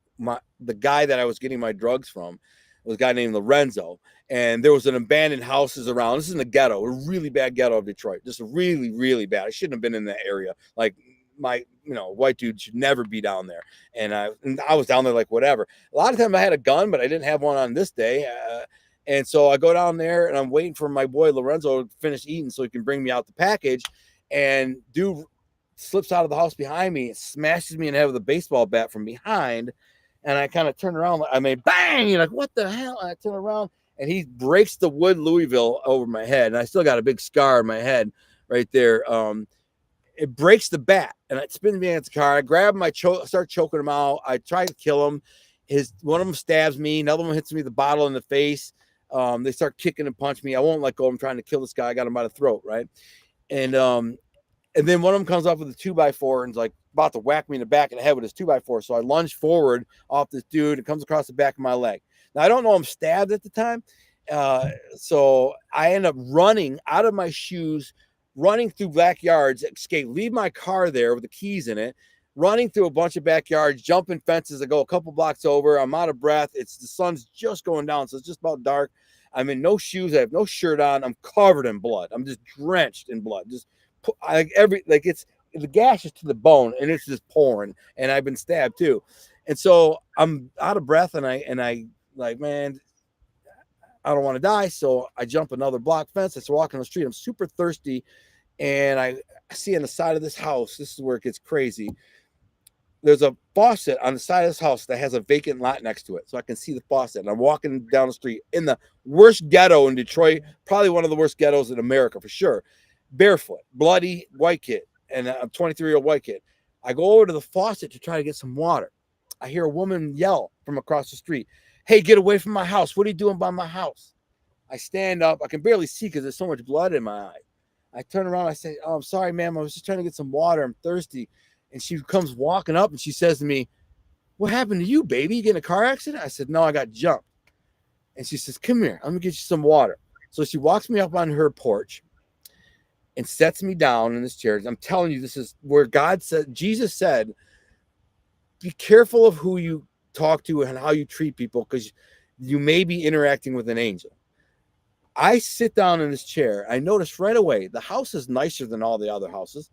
the guy that I was getting my drugs from. Was a guy named Lorenzo, and there was an abandoned houses around. This is in the ghetto, a really bad ghetto of Detroit, just really, really bad. I shouldn't have been in that area. Like my, white dude should never be down there. And I was down there like whatever. A lot of time I had a gun, but I didn't have one on this day. And so I go down there and I'm waiting for my boy Lorenzo to finish eating so he can bring me out the package. And dude slips out of the house behind me and smashes me in the head with a baseball bat from behind. And I kind of turn around. I mean, bang! You're like, what the hell? And I turn around and he breaks the wood Louisville over my head. And I still got a big scar on my head right there. It breaks the bat and it spins me against the car. I grab him, start choking him out. I try to kill him. One of them stabs me, another one hits me the bottle in the face. They start kicking and punching me. I won't let go. I'm trying to kill this guy. I got him by the throat, right? And then one of them comes up with a 2x4 and is like about to whack me in the back of the head with his 2x4. So I lunge forward off this dude. It comes across the back of my leg. Now I don't know I'm stabbed at the time. So I end up running out of my shoes, running through backyards, leave my car there with the keys in it, running through a bunch of backyards, jumping fences. I go a couple blocks over. I'm out of breath. The sun's just going down, so it's just about dark. I'm in no shoes. I have no shirt on. I'm covered in blood. I'm just drenched in blood. It's the gash is to the bone, and it's just pouring. And I've been stabbed too, and so I'm out of breath. And I like, man, I don't want to die. So I jump another block fence. I start walking on the street. I'm super thirsty. And I see on the side of this house, this is where it gets crazy. There's a faucet on the side of this house that has a vacant lot next to it. So I can see the faucet. And I'm walking down the street in the worst ghetto in Detroit, probably one of the worst ghettos in America for sure. Barefoot, bloody white kid. And I'm a 23-year-old white kid. I go over to the faucet to try to get some water. I hear a woman yell from across the street, "Hey, get away from my house. What are you doing by my house?" I stand up. I can barely see because there's so much blood in my eye. I turn around. I say, "Oh, I'm sorry, ma'am. I was just trying to get some water. I'm thirsty." And she comes walking up and she says to me, "What happened to you, baby? You get in a car accident?" I said, "No, I got jumped." And she says, "Come here. I'm going to get you some water." So she walks me up on her porch and sets me down in this chair. I'm telling you, this is where Jesus said, be careful of who you talk to and how you treat people, because you may be interacting with an angel. I sit down in this chair. I notice right away the house is nicer than all the other houses.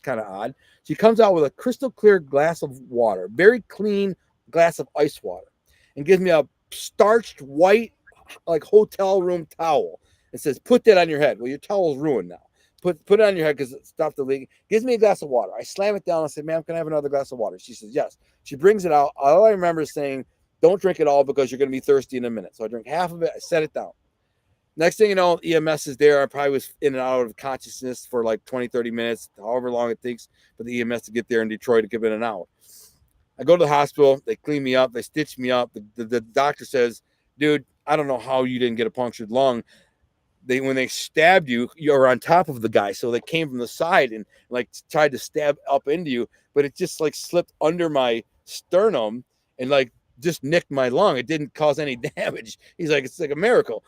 Kind of odd. She comes out with a crystal clear glass of water, very clean glass of ice water, and gives me a starched white, like hotel room towel. It says, "Put that on your head." Well, your towel's ruined now. Put it on your head because it stopped the leak. Gives me a glass of water. I slam it down. I say, "Ma'am, can I have another glass of water?" She says, "Yes." She brings it out. All I remember is saying, "Don't drink it all because you're going to be thirsty in a minute." So I drink half of it. I set it down. Next thing you know, EMS is there. I probably was in and out of consciousness for like 20, 30 minutes, however long it takes for the EMS to get there in Detroit to give it an hour. I go to the hospital. They clean me up. They stitch me up. The doctor says, "Dude, I don't know how you didn't get a punctured lung. When they stabbed you, you're on top of the guy. So they came from the side and like tried to stab up into you, but it just like slipped under my sternum and like just nicked my lung. It didn't cause any damage." He's like, "It's like a miracle."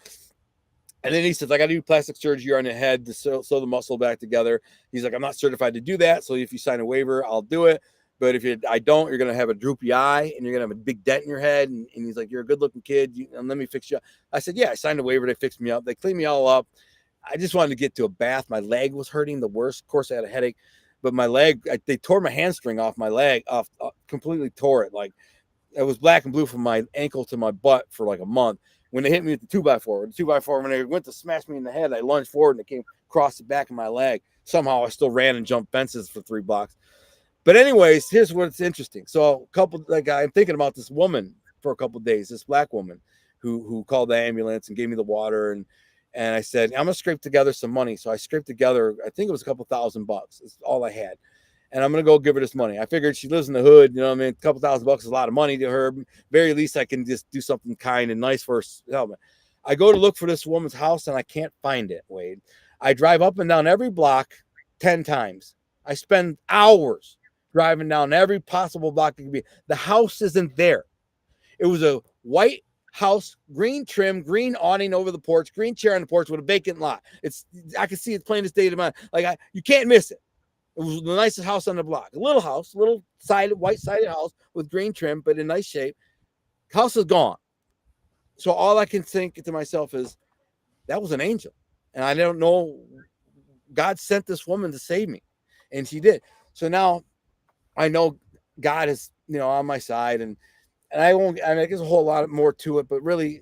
And then he says, "I got to do plastic surgery on your head to sew the muscle back together." He's like, "I'm not certified to do that. So if you sign a waiver, I'll do it. But if I don't, you're going to have a droopy eye and you're going to have a big dent in your head." And he's like, "You're a good looking kid. And let me fix you up." I said, "Yeah." I signed a waiver. They fixed me up. They cleaned me all up. I just wanted to get to a bath. My leg was hurting the worst. Of course, I had a headache, but my leg, they tore my hamstring off my leg, completely tore it. Like it was black and blue from my ankle to my butt for like a month. When they hit me with the 2x4, when they went to smash me in the head, I lunged forward and it came across the back of my leg. Somehow I still ran and jumped fences for 3 blocks. But anyways, here's what's interesting. So I'm thinking about this woman for a couple of days, this black woman who called the ambulance and gave me the water. And I said, "I'm going to scrape together some money." So I scraped together, I think it was a couple $1,000. It's all I had. And I'm going to go give her this money. I figured she lives in the hood. You know what I mean? A couple $1,000 is a lot of money to her. Very least I can just do something kind and nice for her. I go to look for this woman's house and I can't find it, Wade. I drive up and down every block 10 times. I spend hours driving down every possible block it could be. The house isn't there. It was a white house, green trim, green awning over the porch, green chair on the porch with a vacant lot. I can see it plain as day to mind. You can't miss it. It was the nicest house on the block. A little house, little white sided house with green trim, but in nice shape. House is gone. So all I can think to myself is, that was an angel. And I don't know, God sent this woman to save me. And she did. So now I know God is, on my side. And there's a whole lot more to it, but really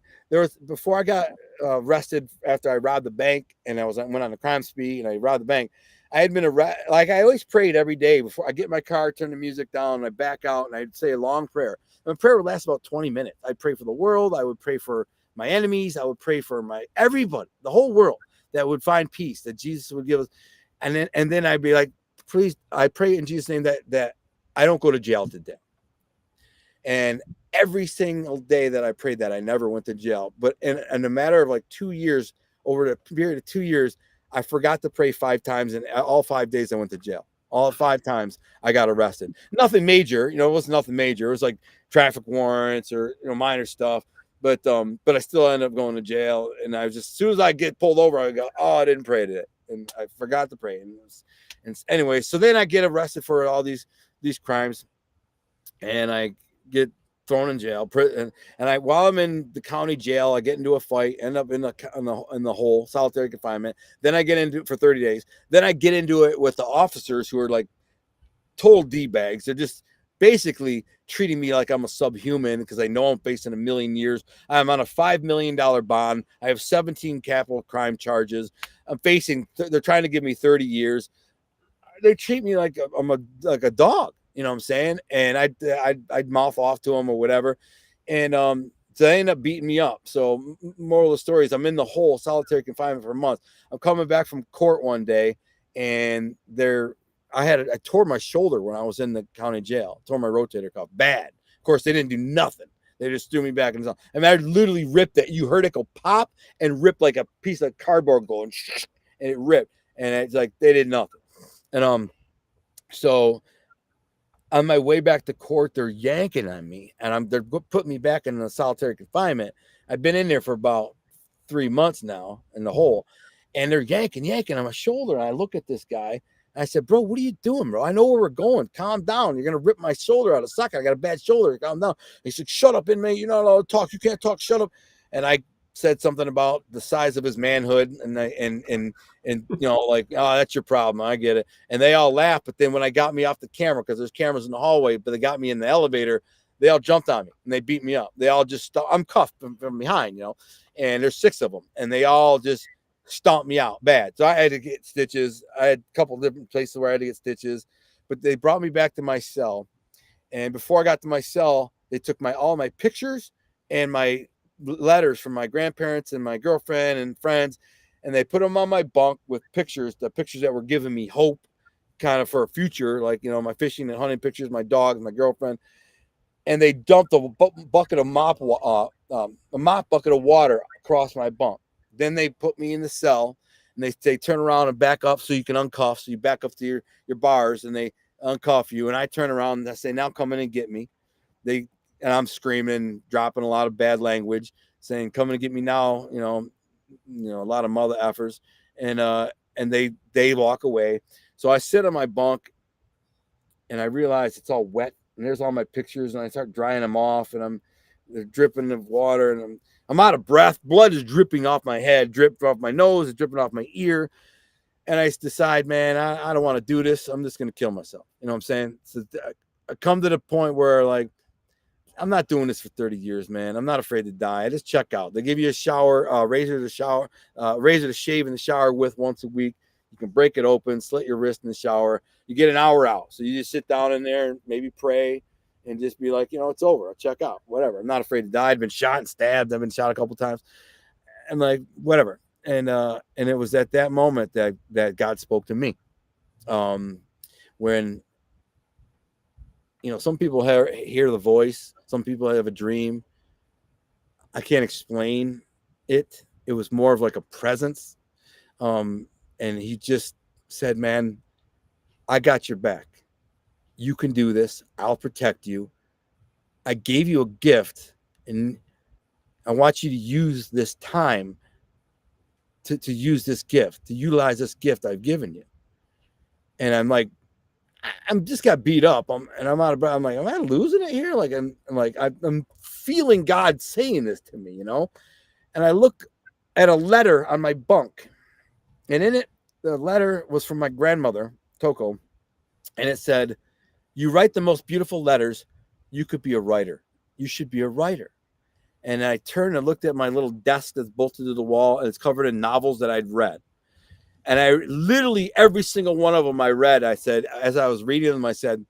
before I got arrested after I robbed the bank and went on a crime spree and I robbed the bank, I had been like I always prayed every day before I get in my car, turn the music down, and I back out, and I'd say a long prayer. And the prayer would last about 20 minutes. I'd pray for the world. I would pray for my enemies. I would pray for everybody, the whole world, that would find peace, that Jesus would give us. And then I'd be like, please, I pray in Jesus' name that I don't go to jail today. And every single day that I prayed that, I never went to jail. But in a matter of like 2 years, over the period of 2 years, I forgot to pray 5 times, and all 5 days I went to jail. All 5 times I got arrested. Nothing major, it wasn't nothing major. It was like traffic warrants or minor stuff. But I still ended up going to jail. And I was just, as soon as I get pulled over, I go, oh, I didn't pray today, and I forgot to pray. And anyway, so then I get arrested for all these crimes, and I get thrown in jail. And I, while I'm in the county jail, I get into a fight, end up in the hole, solitary confinement. Then I get into it for 30 days. Then I get into it with the officers who are like total D-bags. They're just basically treating me like I'm a subhuman because I know I'm facing 1 million years. I'm on a $5 million bond. I have 17 capital crime charges. I'm facing, they're trying to give me 30 years. They treat me like I'm a dog. You know what I'm saying? And I'd mouth off to them or whatever. And so they end up beating me up. So moral of the story is I'm in the hole, solitary confinement for a month. I'm coming back from court one day, and I tore my shoulder when I was in the county jail. Tore my rotator cuff bad. Of course, they didn't do nothing. They just threw me back in the cell. I mean, I literally ripped it. You heard it go pop and rip like a piece of cardboard going, and it ripped. And it's like they did nothing. And so on my way back to court, they're yanking on me, and they're putting me back in the solitary confinement. I've been in there for about 3 months now in the hole, and they're yanking on my shoulder. And I look at this guy, and I said, bro, what are you doing, bro? I know where we're going. Calm down. You're going to rip my shoulder out a socket. I got a bad shoulder. Calm down. He said, shut up, inmate. You're not allowed to talk. You can't talk. Shut up. And I said something about the size of his manhood, and like, oh, that's your problem. I get it. And they all laughed. But then when I got me off the camera, because there's cameras in the hallway, but they got me in the elevator, they all jumped on me and they beat me up. They all just I'm cuffed from behind, and there's 6 of them, and they all just stomped me out bad. So I had to get stitches. I had a couple of different places where I had to get stitches, but they brought me back to my cell. And before I got to my cell, they took all my pictures and my letters from my grandparents and my girlfriend and friends, and they put them on my bunk with the pictures that were giving me hope kind of for a future, like my fishing and hunting pictures, my dog, my girlfriend. And they dumped a mop bucket of water across my bunk. Then they put me in the cell, and they turn around and back up so you can uncuff. So you back up to your bars, and they uncuff you, and I turn around and I say, now come in and get me. And I'm screaming, dropping a lot of bad language, saying, come and get me now, a lot of mother effers. And they walk away. So I sit on my bunk, and I realize it's all wet, and there's all my pictures, and I start drying them off, and they're dripping of water, and I'm out of breath. Blood is dripping off my head, dripped off my nose, it's dripping off my ear. And I decide, man, I don't want to do this. I'm just going to kill myself. You know what I'm saying? So I come to the point where, like, I'm not doing this for 30 years, man. I'm not afraid to die. I just check out. They give you a shower, razor to shave in the shower with once a week. You can break it open, slit your wrist in the shower. You get an hour out. So you just sit down in there and maybe pray and just be like, it's over. I'll check out, whatever. I'm not afraid to die. I've been shot and stabbed. I've been shot a couple times. And like, whatever. And it was at that moment that God spoke to me. When, some people hear the voice. Some people have a dream. I can't explain it. It was more of like a presence. And he just said, man, I got your back. You can do this. I'll protect you. I gave you a gift, and I want you to use this time to use this gift, to utilize this gift I've given you. And I'm like, I'm just got beat up. I'm out of breath. I'm like, am I losing it here? Like, I'm feeling God saying this to me, And I look at a letter on my bunk, and in it, the letter was from my grandmother, Toko, and it said, you write the most beautiful letters. You could be a writer. You should be a writer. And I turned and looked at my little desk that's bolted to the wall, and it's covered in novels that I'd read. And I literally, every single one of them I read, I said, as I was reading them, I said,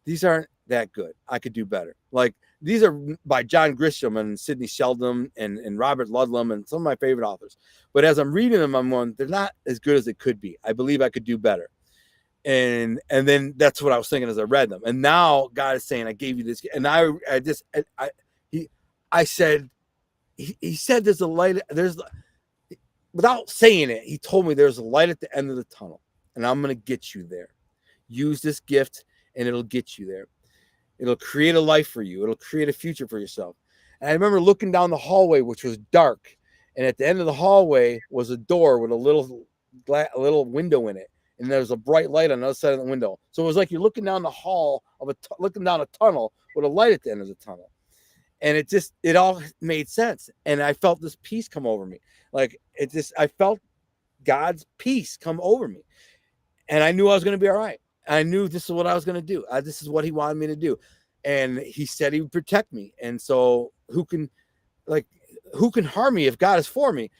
these aren't that good. I could do better. Like, these are by John Grisham and Sidney Sheldon and Robert Ludlum and some of my favorite authors. But as I'm reading them, I'm going, they're not as good as it could be. I believe I could do better. And then that's what I was thinking as I read them. And now God is saying, I gave you this. And I said, he said, there's a light. Without saying it, he told me there's a light at the end of the tunnel, and I'm going to get you there. Use this gift, and it'll get you there. It'll create a life for you. It'll create a future for yourself. And I remember looking down the hallway, which was dark, and at the end of the hallway was a door with a little window in it, and there was a bright light on the other side of the window. So it was like you're looking down the hall looking down a tunnel with a light at the end of the tunnel. And it all made sense. And I felt this peace come over me. Like, I felt God's peace come over me. And I knew I was going to be all right. I knew this is what I was going to do. This is what he wanted me to do. And he said he would protect me. And so who can harm me if God is for me?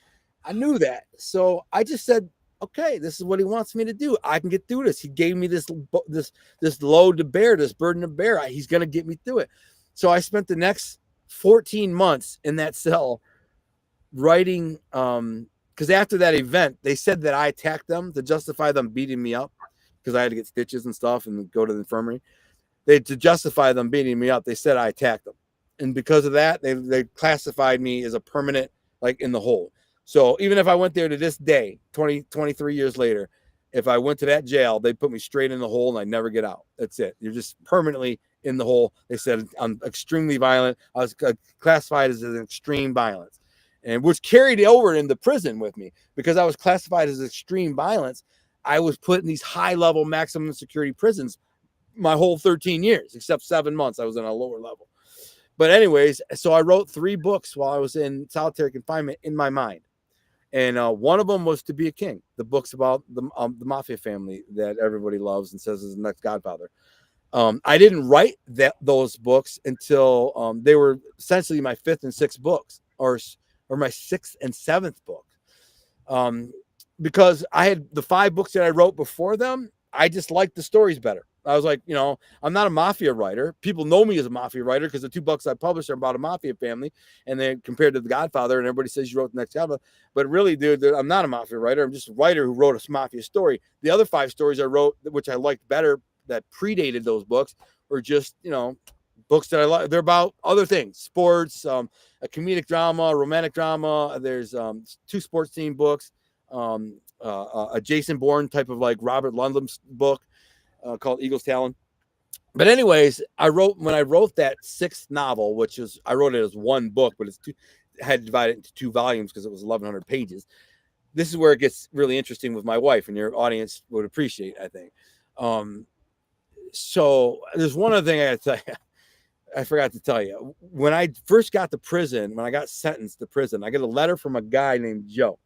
I knew that. So I just said, okay, this is what he wants me to do. I can get through this. He gave me this load to bear, this burden to bear. He's going to get me through it. So I spent the next 14 months in that cell writing, because after that event, they said that I attacked them to justify them beating me up, because I had to get stitches and stuff and go to the infirmary. To justify them beating me up, they said I attacked them. And because of that, they classified me as a permanent, like, in the hole. So even if I went there to this day, 23 years later, if I went to that jail, they put me straight in the hole and I never get out. That's it. You're just permanently in the hole. They said I'm extremely violent. I was classified as an extreme violence, and which carried over into prison with me, because I was classified as extreme violence. I was put in these high-level maximum security prisons my whole 13 years, except 7 months I was in a lower level. But anyways, so I wrote 3 books while I was in solitary confinement in my mind. And one of them was To Be a King, the books about the mafia family that everybody loves and says is the next Godfather. I didn't write those books until they were essentially my 5th and 6th books, or my 6th and 7th book. Because I had the 5 books that I wrote before them, I just liked the stories better. I was like, I'm not a mafia writer. People know me as a mafia writer because the 2 books I published are about a mafia family, and they compared to The Godfather, and everybody says you wrote the next Godfather. But really, dude, I'm not a mafia writer. I'm just a writer who wrote a mafia story. The other 5 stories I wrote, which I liked better, that predated those books, were just, books that I like. They're about other things, sports, a comedic drama, a romantic drama. There's 2 sports team books, a Jason Bourne type of like Robert Ludlum's book called Eagle's Talon. But anyways, when I wrote that 6th novel, I wrote it as 1 book, but had to divide it into 2 volumes because it was 1,100 pages. This is where it gets really interesting with my wife, and your audience would appreciate, I think. So there's one other thing I got to tell you. I forgot to tell you. When I first got to prison, when I got sentenced to prison, I get a letter from a guy named Joe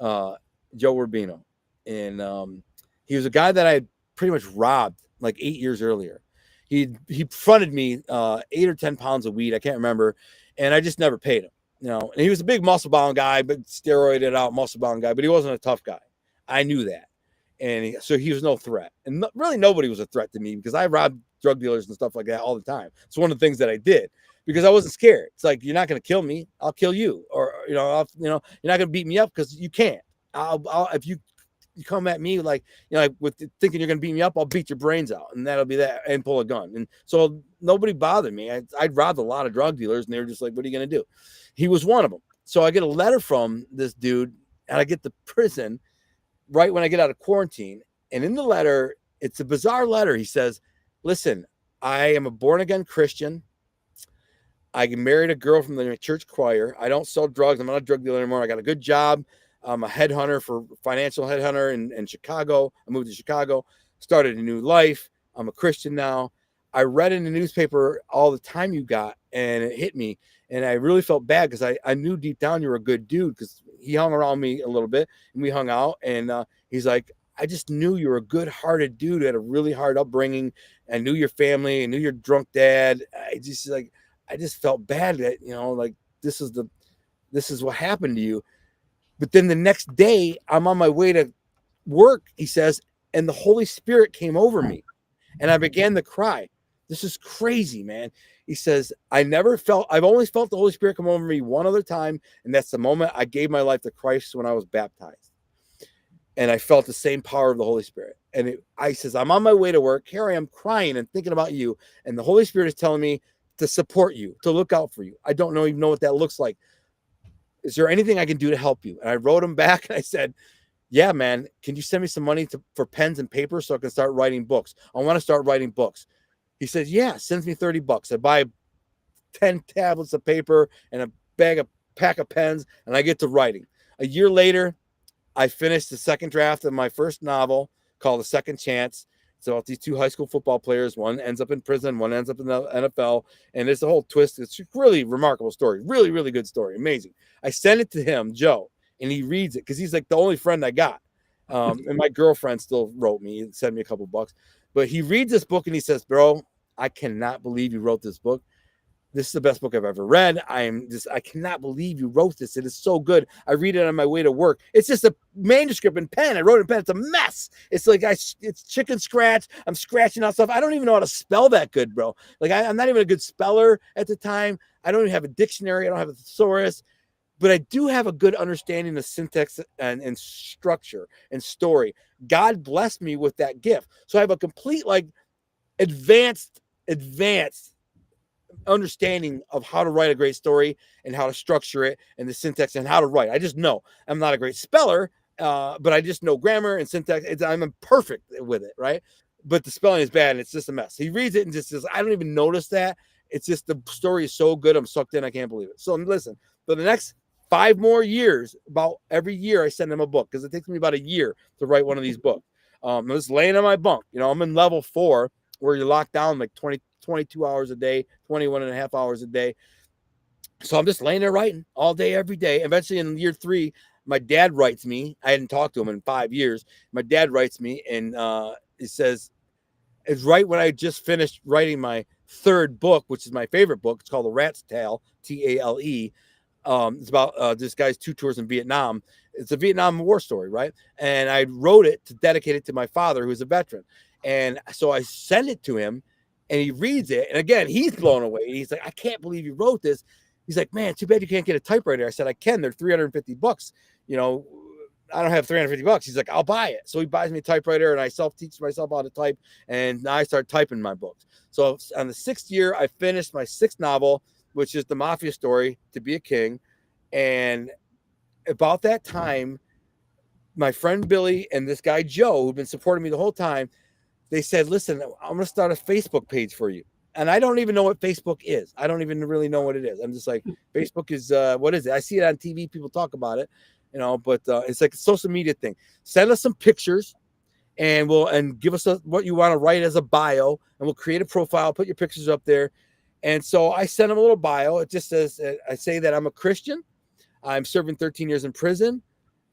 Rubino. And he was a guy that I had pretty much robbed like 8 years earlier. He fronted me 8 or 10 pounds of weed. I can't remember. And I just never paid him. And he was a big muscle bound guy, but steroided out muscle bound guy, but he wasn't a tough guy. I knew that. And so he was no threat. And really nobody was a threat to me, because I robbed drug dealers and stuff like that all the time. It's one of the things that I did because I wasn't scared. It's like, you're not going to kill me, I'll kill you. Or, you're not going to beat me up because you can't. If you come at me like with thinking you're going to beat me up, I'll beat your brains out, and that'll be that, and pull a gun. And so nobody bothered me. I'd robbed a lot of drug dealers, and they were just like, what are you going to do? He was one of them. So I get a letter from this dude, and I get to prison right when I get out of quarantine. And in the letter, it's a bizarre letter. He says, listen, I am a born again Christian. I married a girl from the church choir. I don't sell drugs. I'm not a drug dealer anymore. I got a good job. I'm a financial headhunter in Chicago. I moved to Chicago, started a new life. I'm a Christian now. I read in the newspaper all the time you got, and it hit me. And I really felt bad because I knew deep down you were a good dude, because he hung around me a little bit and we hung out. And he's like, I just knew you were a good-hearted dude who had a really hard upbringing. I knew your family. I knew your drunk dad. I just felt bad that, this is what happened to you. But then the next day, I'm on my way to work, he says, and the Holy Spirit came over me and I began to cry. This is crazy, man. He says, I've only felt the Holy Spirit come over me one other time. And that's the moment I gave my life to Christ when I was baptized. And I felt the same power of the Holy Spirit. And I says, I'm on my way to work. Here I am crying and thinking about you. And the Holy Spirit is telling me to support you, to look out for you. I don't even know what that looks like. Is there anything I can do to help you? And I wrote him back and I said, yeah, man, can you send me some money for pens and paper so I can start writing books? I want to start writing books. He said, yeah, sends me $30. I buy 10 tablets of paper and a pack of pens, and I get to writing. A year later, I finished the second draft of my first novel called The Second Chance. It's about these two high school football players. One ends up in prison, one ends up in the NFL, and it's a whole twist. It's a really remarkable story. Really, really good story. Amazing. I sent it to him, Joe, and he reads it because he's like the only friend I got. And my girlfriend still wrote me and sent me a couple bucks. But he reads this book and he says, bro, I cannot believe you wrote this book. This is the best book I've ever read. I cannot believe you wrote this. It is so good. I read it on my way to work. It's just a manuscript in pen. I wrote it in pen. It's a mess. It's like it's chicken scratch. I'm scratching out stuff. I don't even know how to spell that good, bro. Like I'm not even a good speller at the time. I don't even have a dictionary. I don't have a thesaurus. But I do have a good understanding of syntax and structure and story. God blessed me with that gift. So I have a complete, like, advanced understanding of how to write a great story and how to structure it and the syntax and how to write. I just know. I'm not a great speller, but I just know grammar and syntax. I'm perfect with it, right? But the spelling is bad and it's just a mess. He reads it and just says, I don't even notice that. It's just the story is so good. I'm sucked in. I can't believe it. So listen, for the next 5 more years, about every year I send him a book because it takes me about a year to write one of these books. I'm just laying on my bunk. I'm in level 4 where you're locked down like 22 hours a day, 21 and a half hours a day. So I'm just laying there writing all day, every day. Eventually in year 3, my dad writes me. I hadn't talked to him in 5 years. My dad writes me and he says, it's right when I just finished writing my 3rd book, which is my favorite book. It's called The Rat's Tale, Tale. It's about this guy's 2 tours in Vietnam. It's a Vietnam War story, right? And I wrote it to dedicate it to my father, who's a veteran. And so I send it to him, and he reads it. And again, he's blown away. He's like, I can't believe you wrote this. He's like, man, too bad you can't get a typewriter. I said, I can. They're $350. I don't have $350. He's like, I'll buy it. So he buys me a typewriter, and I self-teach myself how to type. And now I start typing my books. So on the 6th year, I finished my 6th novel, which is the mafia story, To Be a King. And about that time, my friend Billy and this guy Joe, who've been supporting me the whole time, they said, listen, I'm going to start a Facebook page for you. And I don't even know what Facebook is. I don't even really know what it is. I'm just like, Facebook is, what is it? I see it on TV. People talk about it, but it's like a social media thing. Send us some pictures and give us what you want to write as a bio, and we'll create a profile, put your pictures up there. And so I sent him a little bio. It just says, I say that I'm a Christian. I'm serving 13 years in prison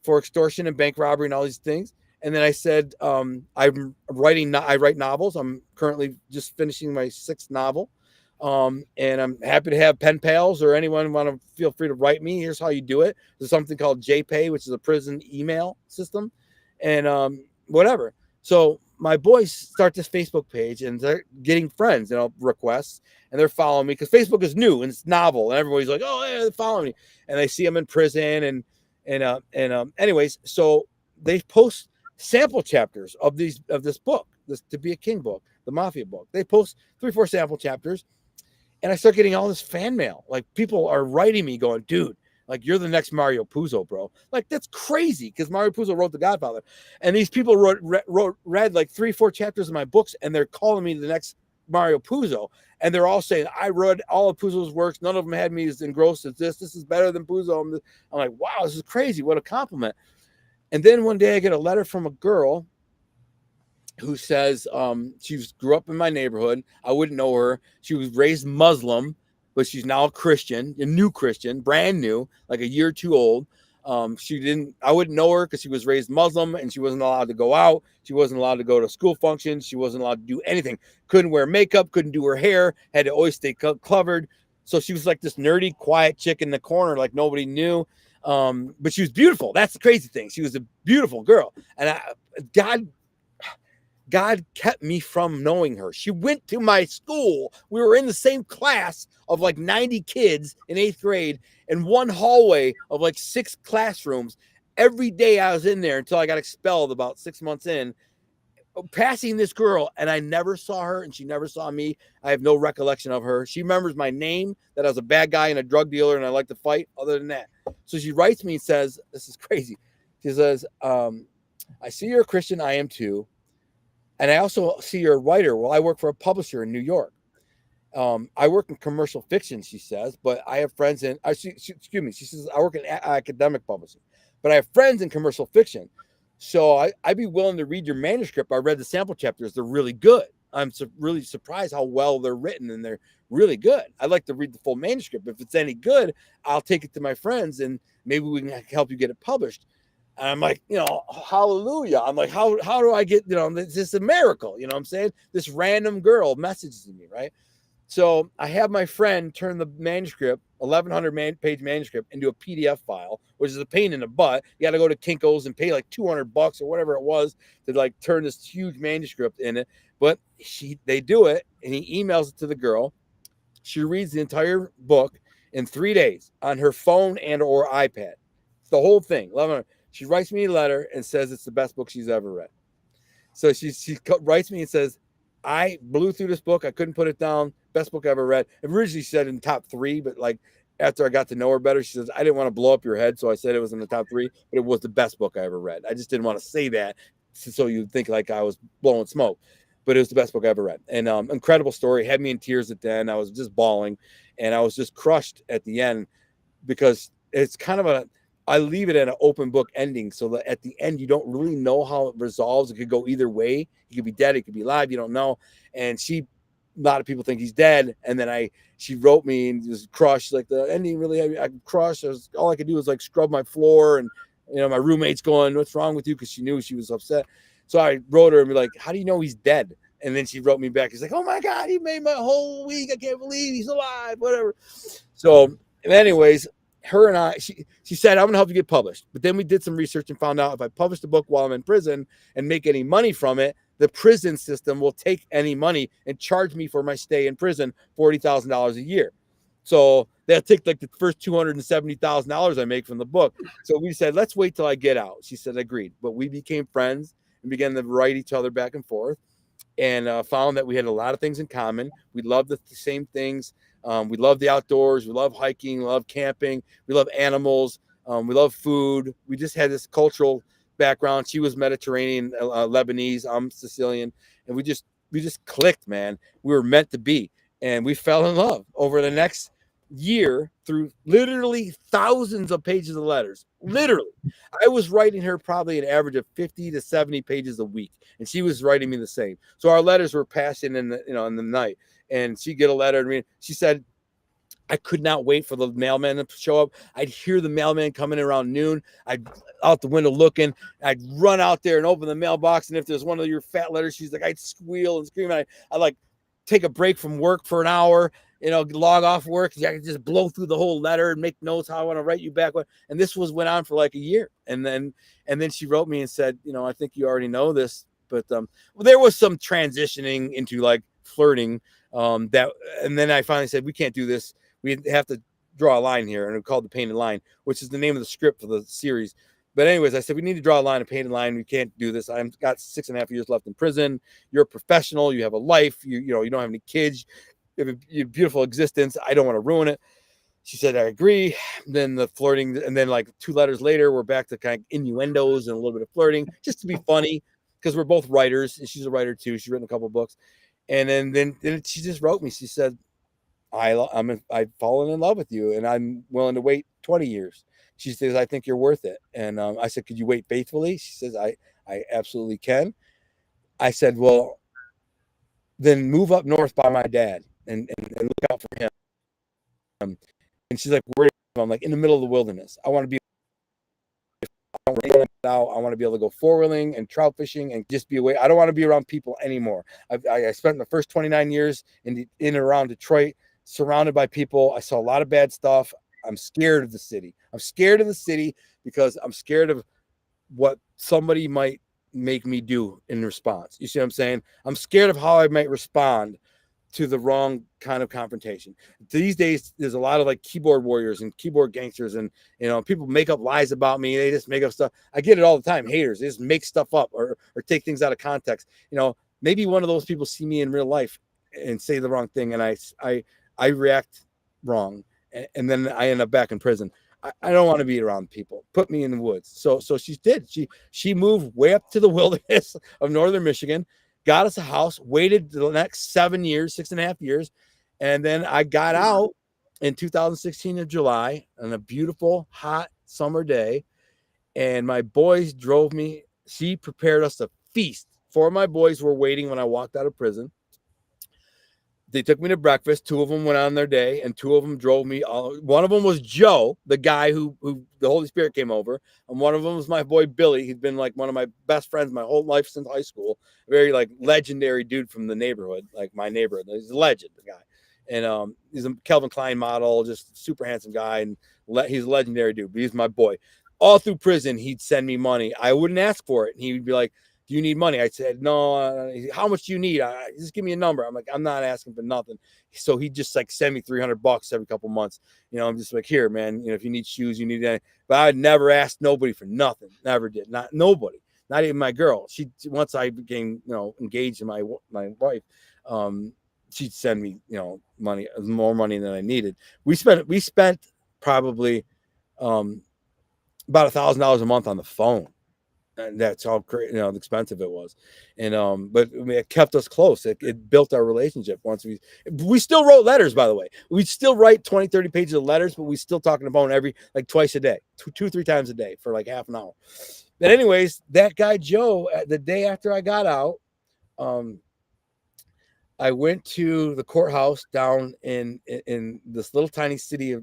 for extortion and bank robbery and all these things. And then I said, I write novels. I'm currently just finishing my 6th novel. And I'm happy to have Penpals or anyone want to feel free to write me. Here's how you do it. There's something called JPay, which is a prison email system, and whatever. So my boys start this Facebook page and they're getting friends, requests, and they're following me because Facebook is new and it's novel, and everybody's like, oh yeah, they're following me, and they see them in prison and anyways, so they post sample chapters of this book, this To Be a King book, the Mafia book. They post 3-4 sample chapters, and I start getting all this fan mail. Like people are writing me going, dude, like you're the next Mario Puzo, bro. Like that's crazy because Mario Puzo wrote The Godfather, and these people read like 3-4 chapters of my books, and they're calling me the next Mario Puzo, and they're all saying I read all of Puzo's works. None of them had me as engrossed as this. This is better than Puzo. I'm like, wow, this is crazy. What a compliment. And then one day I get a letter from a girl who says she grew up in my neighborhood. I wouldn't know her. She was raised Muslim, but she's now a Christian, a new Christian, brand new, like a year or 2 old. I wouldn't know her because she was raised Muslim and she wasn't allowed to go out. She wasn't allowed to go to school functions. She wasn't allowed to do anything. Couldn't wear makeup, couldn't do her hair, had to always stay covered. So she was like this nerdy, quiet chick in the corner, like nobody knew. But she was beautiful. That's the crazy thing. She was a beautiful girl. And God kept me from knowing her. She went to my school. We were in the same class of like 90 kids in 8th grade and one hallway of like 6 classrooms. Every day I was in there until I got expelled about 6 months in, passing this girl, and I never saw her and she never saw me. I have no recollection of her. She remembers my name, that I was a bad guy and a drug dealer and I like to fight. Other than that. So she writes me and says, this is crazy. She says, I see you're a Christian. I am too. And I also see you're a writer. Well, I work for a publisher in New York. I work in commercial fiction, she says, but I have friends in, excuse me, she says, I work in academic publishing, but I have friends in commercial fiction. So I'd be willing to read your manuscript. I read the sample chapters. They're really good. I'm really surprised how well they're written, and they're really good. I'd like to read the full manuscript. If it's any good, I'll take it to my friends and maybe we can help you get it published. And I'm like, hallelujah. I'm like, how do I get, this is a miracle. You know what I'm saying? This random girl messages me, right? So I have my friend turn the manuscript, 1,100 page manuscript, into a PDF file, which is a pain in the butt. You got to go to Kinko's and pay like $200 or whatever it was to like turn this huge manuscript in it. But they do it, and he emails it to the girl. She reads the entire book in 3 days on her phone and or iPad. It's the whole thing. 1,100. She writes me a letter and says it's the best book she's ever read. So she writes me and says, I blew through this book. I couldn't put it down. Best book I ever read. It originally said in top 3, but like after I got to know her better, she says, I didn't want to blow up your head. So I said it was in the top 3, but it was the best book I ever read. I just didn't want to say that so you'd think like I was blowing smoke, but it was the best book I ever read. And incredible story. Had me in tears at the end. I was just bawling and I was just crushed at the end because it's kind of I leave it at an open book ending so that at the end, you don't really know how it resolves. It could go either way. He could be dead. It could be alive. You don't know. And a lot of people think he's dead. And then she wrote me and was crushed. Like the ending really, I crushed. All I could do was like scrub my floor. And, my roommate's going, what's wrong with you? Because she knew she was upset. So I wrote her and be like, how do you know he's dead? And then she wrote me back. She's like, oh my God, he made my whole week. I can't believe he's alive, whatever. So anyways, her and I, she said, I'm going to help you get published. But then we did some research and found out if I publish the book while I'm in prison and make any money from it, the prison system will take any money and charge me for my stay in prison $40,000 a year. So they'll take like the first $270,000 I make from the book. So we said, let's wait till I get out. She said, agreed. But we became friends and began to write each other back and forth and found that we had a lot of things in common. We loved the same things. We love the outdoors. We love hiking. We love camping. We love animals. We love food. We just had this cultural background. She was Mediterranean, Lebanese. I'm Sicilian. And we just clicked, man. We were meant to be. And we fell in love over the next year through literally thousands of pages of letters. Literally. I was writing her probably an average of 50 to 70 pages a week. And she was writing me the same. So our letters were passing in the night. And she'd get a letter and she said, I could not wait for the mailman to show up. I'd hear the mailman coming around noon. I'd out the window looking. I'd run out there and open the mailbox. And if there's one of your fat letters, she's like, I'd squeal and scream. I'd like take a break from work for an hour, log off work. I could just blow through the whole letter and make notes how I want to write you back. And this went on for like a year. And then she wrote me and said, I think you already know this, but there was some transitioning into like flirting. And then I finally said, we can't do this. We have to draw a line here. And we called The Painted Line, which is the name of the script for the series. But anyways, I said, we need to draw a line, a painted line. We can't do this. I've got 6.5 years left in prison. You're a professional. You have a life. You don't have any kids. You have a beautiful existence. I don't want to ruin it. She said, I agree. Then the flirting. And then like 2 letters later, we're back to kind of innuendos and a little bit of flirting just to be funny because we're both writers. And she's a writer too. She's written a couple of books. And then she just wrote me. She said, I've fallen in love with you and I'm willing to wait 20 years. She says, I think you're worth it. And I said, could you wait faithfully? She says, I absolutely can. I said, well, then move up north by my dad and look out for him. And she's like, where? I'm like, in the middle of the wilderness. I want to be out. I want to be able to go 4-wheeling and trout fishing and just be away. I don't want to be around people anymore. I spent the first 29 years in and around Detroit, surrounded by people. I saw a lot of bad stuff. I'm scared of the city. I'm scared of the city because I'm scared of what somebody might make me do in response. You see what I'm saying? I'm scared of how I might respond to the wrong kind of confrontation. These days, there's a lot of like keyboard warriors and keyboard gangsters, and people make up lies about me. They just make up stuff. I get it all the time. Haters, they just make stuff up or take things out of context. Maybe one of those people see me in real life and say the wrong thing, and I react wrong, and then I end up back in prison. I don't want to be around people. Put me in the woods. So she did. She moved way up to the wilderness of northern Michigan, got us a house, waited the next 6.5 years. And then I got out in 2016 of July on a beautiful, hot summer day. And my boys drove me. She prepared us a feast. 4 of my boys were waiting when I walked out of prison. They took me to breakfast. 2 of them went on their day, and 2 of them drove me. One of them was Joe, the guy who the Holy Spirit came over, and one of them was my boy Billy. He's been like one of my best friends my whole life since high school. A very like legendary dude from the neighborhood, like my neighborhood. He's a legend, the guy, and he's a Calvin Klein model, just super handsome guy, and he's a legendary dude. But he's my boy. All through prison, he'd send me money. I wouldn't ask for it, and he would be like, "Do you need money?" I said, "No." How much do you need? Just give me a number. I'm like, I'm not asking for nothing. So he just like send me $300 every couple months. I'm just like, here, man. If you need shoes, you need anything. But I'd never asked nobody for nothing. Never did. Not nobody. Not even my girl. Once I became engaged to my wife, she'd send me money, more money than I needed. We spent probably about $1,000 a month on the phone. And that's how expensive it was. And but it kept us close. It built our relationship. Once we still wrote letters, by the way. We still write 20-30 pages of letters, but we still talk on the phone every twice a day, 2-3 times a day for like half an hour. But anyways, that guy Joe, the day after I got out, I went to the courthouse down in this little tiny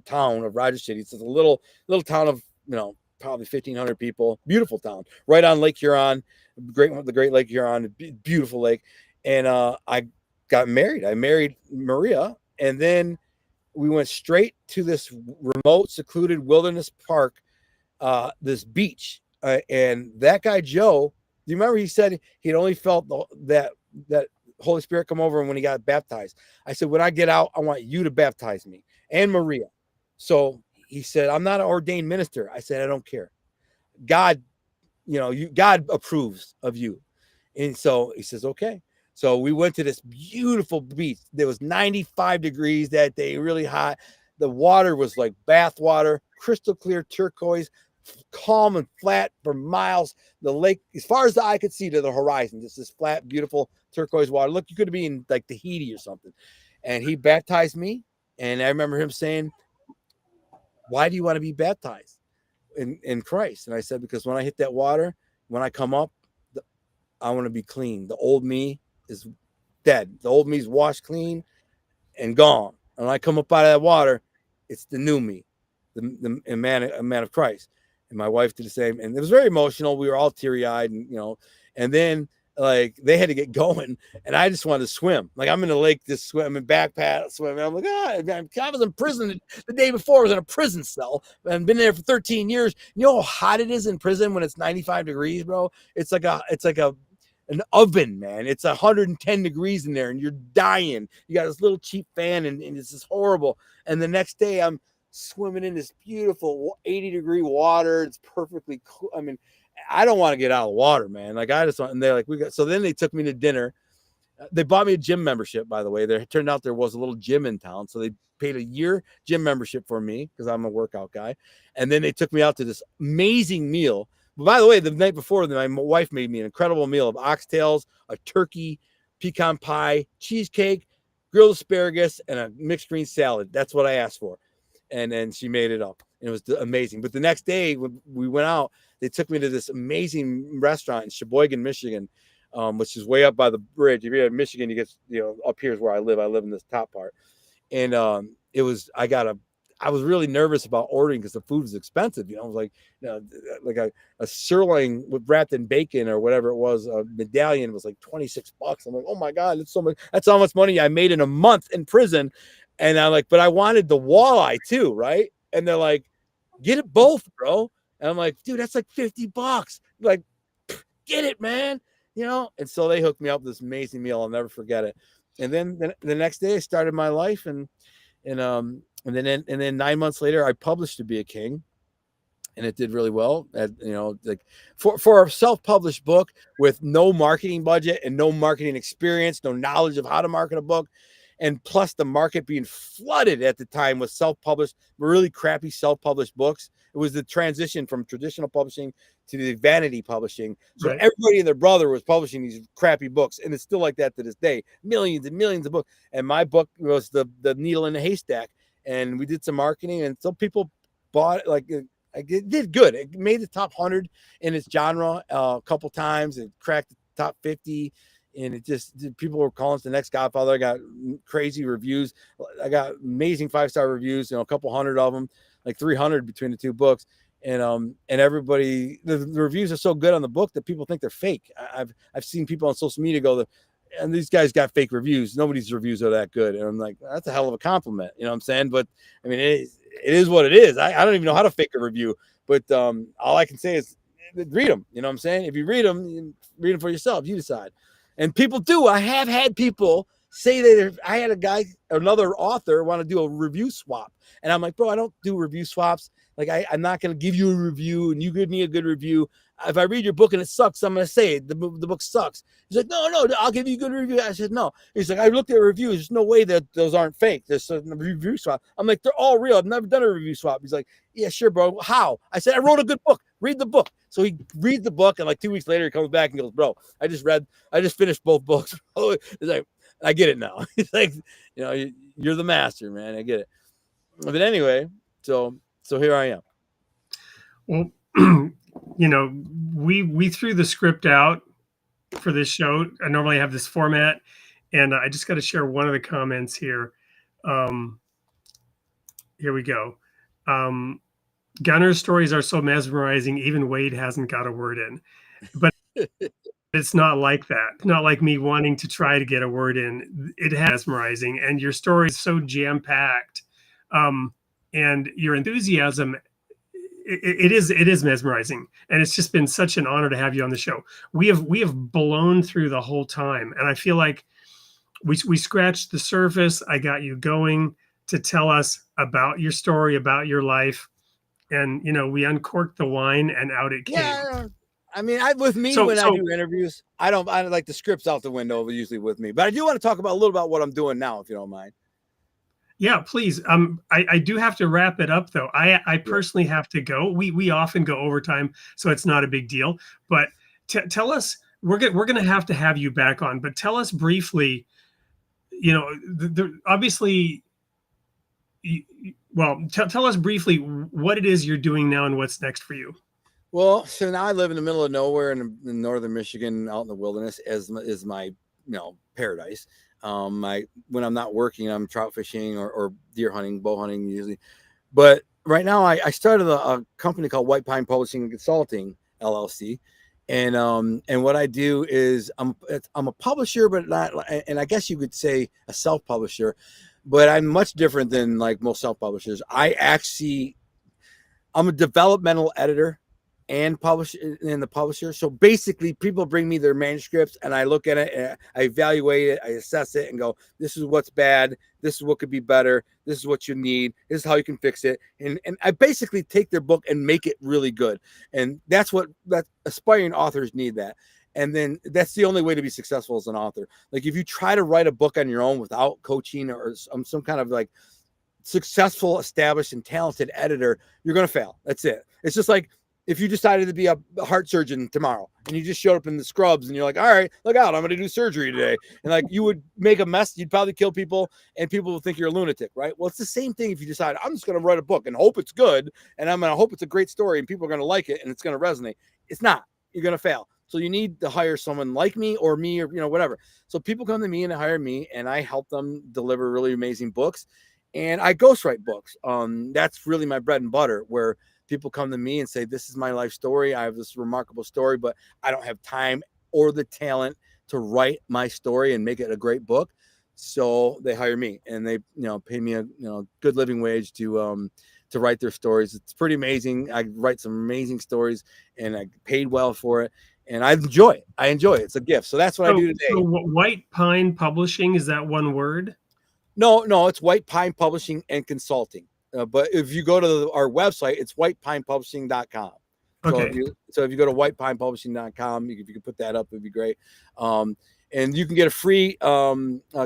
town of Rogers City. It's a little town of probably 1,500 people. Beautiful town, right on Lake Huron, the Great Lake Huron, beautiful lake. And I got married. I married Maria, and then we went straight to this remote, secluded wilderness park, this beach. And that guy Joe, do you remember he said he'd only felt that Holy Spirit come over when he got baptized? I said, when I get out, I want you to baptize me and Maria. So he said, I'm not an ordained minister. I said, I don't care. God, God approves of you. And so he says, okay. So we went to this beautiful beach. There was 95 degrees that day, really hot. The water was like bath water, crystal clear turquoise, calm and flat for miles. The lake, as far as the eye could see to the horizon, just this flat, beautiful turquoise water. Look, you could be in like Tahiti or something. And he baptized me. And I remember him saying, why do you want to be baptized in Christ? And I said, because when I hit that water, when I come up, I want to be clean. The old me is dead. The old me is washed clean and gone. And when I come up out of that water, it's the new me, a man of Christ. And my wife did the same. And it was very emotional. We were all teary-eyed, and then like they had to get going, and I just wanted to swim. Like I'm in the lake, just swim and backpack swimming. I'm like, I was in prison the day before. I was in a prison cell and been there for 13 years. You know how hot it is in prison when it's 95 degrees, bro? It's like an oven, man. It's 110 degrees in there, and you're dying. You got this little cheap fan, and it's just horrible. And the next day, I'm swimming in this beautiful 80-degree water. It's perfectly cool. I mean, I don't want to get out of the water, man. Like I just want, and they're like, so then they took me to dinner. They bought me a gym membership, by the way. There turned out there was a little gym in town. So they paid a year gym membership for me because I'm a workout guy. And then they took me out to this amazing meal. But by the way, the night before, my wife made me an incredible meal of oxtails, a turkey, pecan pie, cheesecake, grilled asparagus, and a mixed green salad. That's what I asked for. And then she made it up. And it was amazing. But the next day when we went out, they took me to this amazing restaurant in Sheboygan, Michigan, which is way up by the bridge. If you're in Michigan, you get, up here is where I live. I live in this top part. And I was really nervous about ordering because the food was expensive. I was like, like a sirloin wrapped in bacon or whatever it was, a medallion was like $26. I'm like, oh my God, that's so much. That's how much money I made in a month in prison. And I'm like, but I wanted the walleye too, right? And they're like, get it both, bro. And I'm like, dude, that's like $50. Like, get it, man. You know? And so they hooked me up with this amazing meal. I'll never forget it. And then the next day I started my life, and then 9 months later I published To Be a King, and it did really well. Like for a self-published book with no marketing budget and no marketing experience, no knowledge of how to market a book, and plus the market being flooded at the time with self-published, really crappy self-published books. It was the transition from traditional publishing to the vanity publishing. So Right. everybody and their brother was publishing these crappy books, and it's still like that to this day. Millions and millions of books. And my book was the needle in the haystack. And we did some marketing, and some people bought it. Like, it did good. It made the top 100 in its genre a couple times. It cracked the top 50. And people were calling us the Next Godfather. I got crazy reviews. I got amazing 5-star reviews, a couple hundred of them, like 300 between the two books. And everybody, the reviews are so good on the book that people think they're fake. I've seen people on social media go, and these guys got fake reviews. Nobody's reviews are that good. And I'm like, that's a hell of a compliment. You know what I'm saying? But I mean, it is what it is. I don't even know how to fake a review, but all I can say is read them. You know what I'm saying? If you read them for yourself, you decide. And people do. I have had people say that. I had another author want to do a review swap. And I'm like, bro, I don't do review swaps. Like, I'm not going to give you a review and you give me a good review. If I read your book and it sucks, I'm going to say the book sucks. He's like, no, I'll give you a good review. I said, no. He's like, I looked at reviews. There's no way that those aren't fake. There's a review swap. I'm like, they're all real. I've never done a review swap. He's like, yeah, sure, bro. How? I said, I wrote a good book. Read the book. So he reads the book, and like 2 weeks later, he comes back and goes, bro, I just finished both books. He's like, I get it now. He's like, you're the master, man. I get it. But anyway, so here I am. Well, we threw the script out for this show. I normally have this format, and I just got to share one of the comments here. Here we go. Gunner's stories are so mesmerizing, even Wade hasn't got a word in. But it's not like that. It's not like me wanting to try to get a word in. It has mesmerizing, and your story is so jam-packed. And your enthusiasm, it is mesmerizing. And it's just been such an honor to have you on the show. We have blown through the whole time, and I feel like we scratched the surface. I got you going to tell us about your story, about your life. And, we uncorked the wine and out it came. Yeah. I mean, I do interviews, I like the scripts out the window usually with me, but I do want to talk about a little about what I'm doing now, if you don't mind. Yeah, please. I do have to wrap it up though. I personally have to go. We often go overtime, so it's not a big deal, but tell us, we're going to have you back on, but tell us briefly, obviously, tell us briefly what it is you're doing now and what's next for you. Well, so now I live in the middle of nowhere in northern Michigan, out in the wilderness, is my paradise. When I'm not working, I'm trout fishing or deer hunting, bow hunting usually. But right now, I started a company called White Pine Publishing and Consulting LLC, and what I do is I'm a publisher, but not, and I guess you could say a self-publisher. But I'm much different than like most self-publishers. I'm a developmental editor and the publisher. So basically, people bring me their manuscripts, and I look at it, and I evaluate it, I assess it, and go, this is what's bad, this is what could be better, this is what you need, this is how you can fix it. And I basically take their book and make it really good. And that aspiring authors need that. And then that's the only way to be successful as an author. Like, if you try to write a book on your own without coaching or some kind of like successful, established, and talented editor, you're going to fail. That's it. It's just like if you decided to be a heart surgeon tomorrow and you just showed up in the scrubs and you're like, all right, look out, I'm going to do surgery today. And like, you would make a mess. You'd probably kill people, and people will think you're a lunatic, right? Well, it's the same thing if you decide, I'm just going to write a book and hope it's good, and I'm going to hope it's a great story and people are going to like it and it's going to resonate. It's not. You're going to fail. So you need to hire someone like me or whatever. So people come to me and hire me, and I help them deliver really amazing books. And I ghostwrite books. That's really my bread and butter, where people come to me and say, this is my life story. I have this remarkable story, but I don't have time or the talent to write my story and make it a great book. So they hire me, and they, pay me a, good living wage to to write their stories. It's pretty amazing. I write some amazing stories, and I paid well for it, and I enjoy it. It's a gift. So that's what I do today. So White Pine Publishing, is that one word? No, it's White Pine Publishing and Consulting. But if you go to our website, it's whitepinepublishing.com. Okay. So if you go to whitepinepublishing.com, if you can put that up, it'd be great. And you can get a free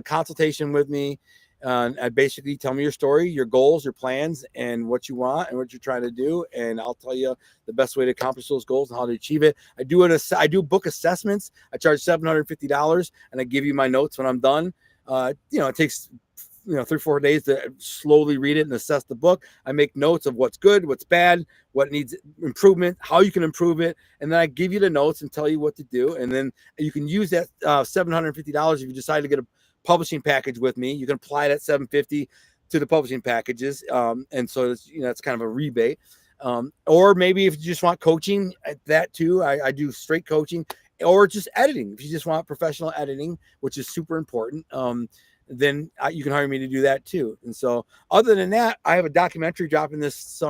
consultation with me. I basically tell me your story, your goals, your plans, and what you want and what you're trying to do. And I'll tell you the best way to accomplish those goals and how to achieve it. I do book assessments. I charge $750, and I give you my notes when I'm done. It takes 3 or 4 days to slowly read it and assess the book. I make notes of what's good, what's bad, what needs improvement, how you can improve it. And then I give you the notes and tell you what to do. And then you can use that $750 if you decide to get a publishing package with me. You can apply that $750 to the publishing packages. And so it's kind of a rebate. Or maybe if you just want coaching at that too, I do straight coaching, or just editing. If you just want professional editing, which is super important, then you can hire me to do that too. And so other than that, I have a documentary dropping this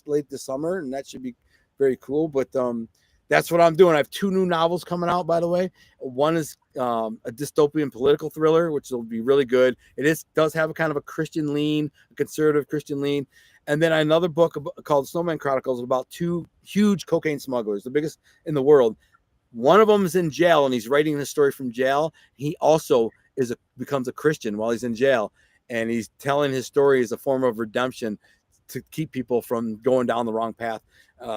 late this summer, and that should be very cool. But that's what I'm doing. I have 2 new novels coming out, by the way. One is a dystopian political thriller, which will be really good. Does have a kind of a Christian lean, a conservative Christian lean. And then another book called Snowman Chronicles about 2 huge cocaine smugglers, the biggest in the world. One of them is in jail, and he's writing the story from jail. He also becomes a Christian while he's in jail, and he's telling his story as a form of redemption to keep people from going down the wrong path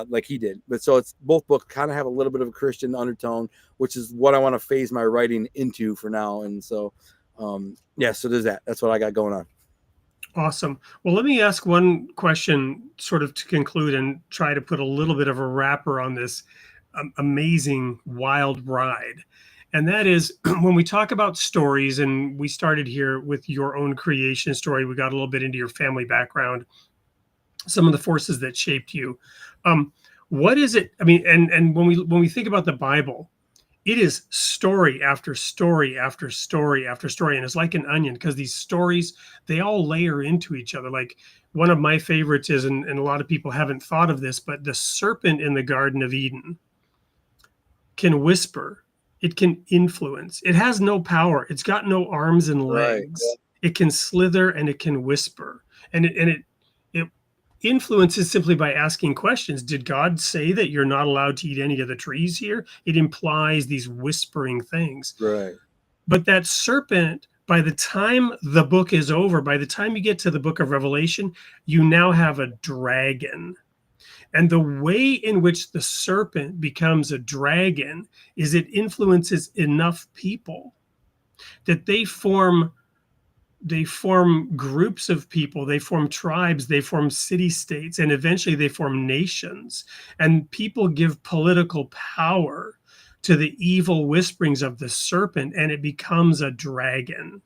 like he did. But so it's both books kind of have a little bit of a Christian undertone, which is what I want to phase my writing into for now. And so so there's that. That's what I got going on. Awesome. Well, let me ask one question sort of to conclude and try to put a little bit of a wrapper on this amazing wild ride. And that is when we talk about stories, and we started here with your own creation story, we got a little bit into your family background, some of the forces that shaped you. What is it? I mean, and when we think about the Bible, it is story after story after story after story. And it's like an onion, because these stories, they all layer into each other. Like one of my favorites is, and a lot of people haven't thought of this, but the serpent in the Garden of Eden can whisper. It can influence. It has no power. It's got no arms and legs. Right. It can slither and it can whisper. And it influences simply by asking questions. Did God say that you're not allowed to eat any of the trees here? It implies these whispering things. Right. But that serpent, by the time the book is over, by the time you get to the book of Revelation, you now have a dragon. And the way in which the serpent becomes a dragon is it influences enough people that they form groups of people, they form tribes, they form city-states, and eventually they form nations. And people give political power to the evil whisperings of the serpent, and it becomes a dragon.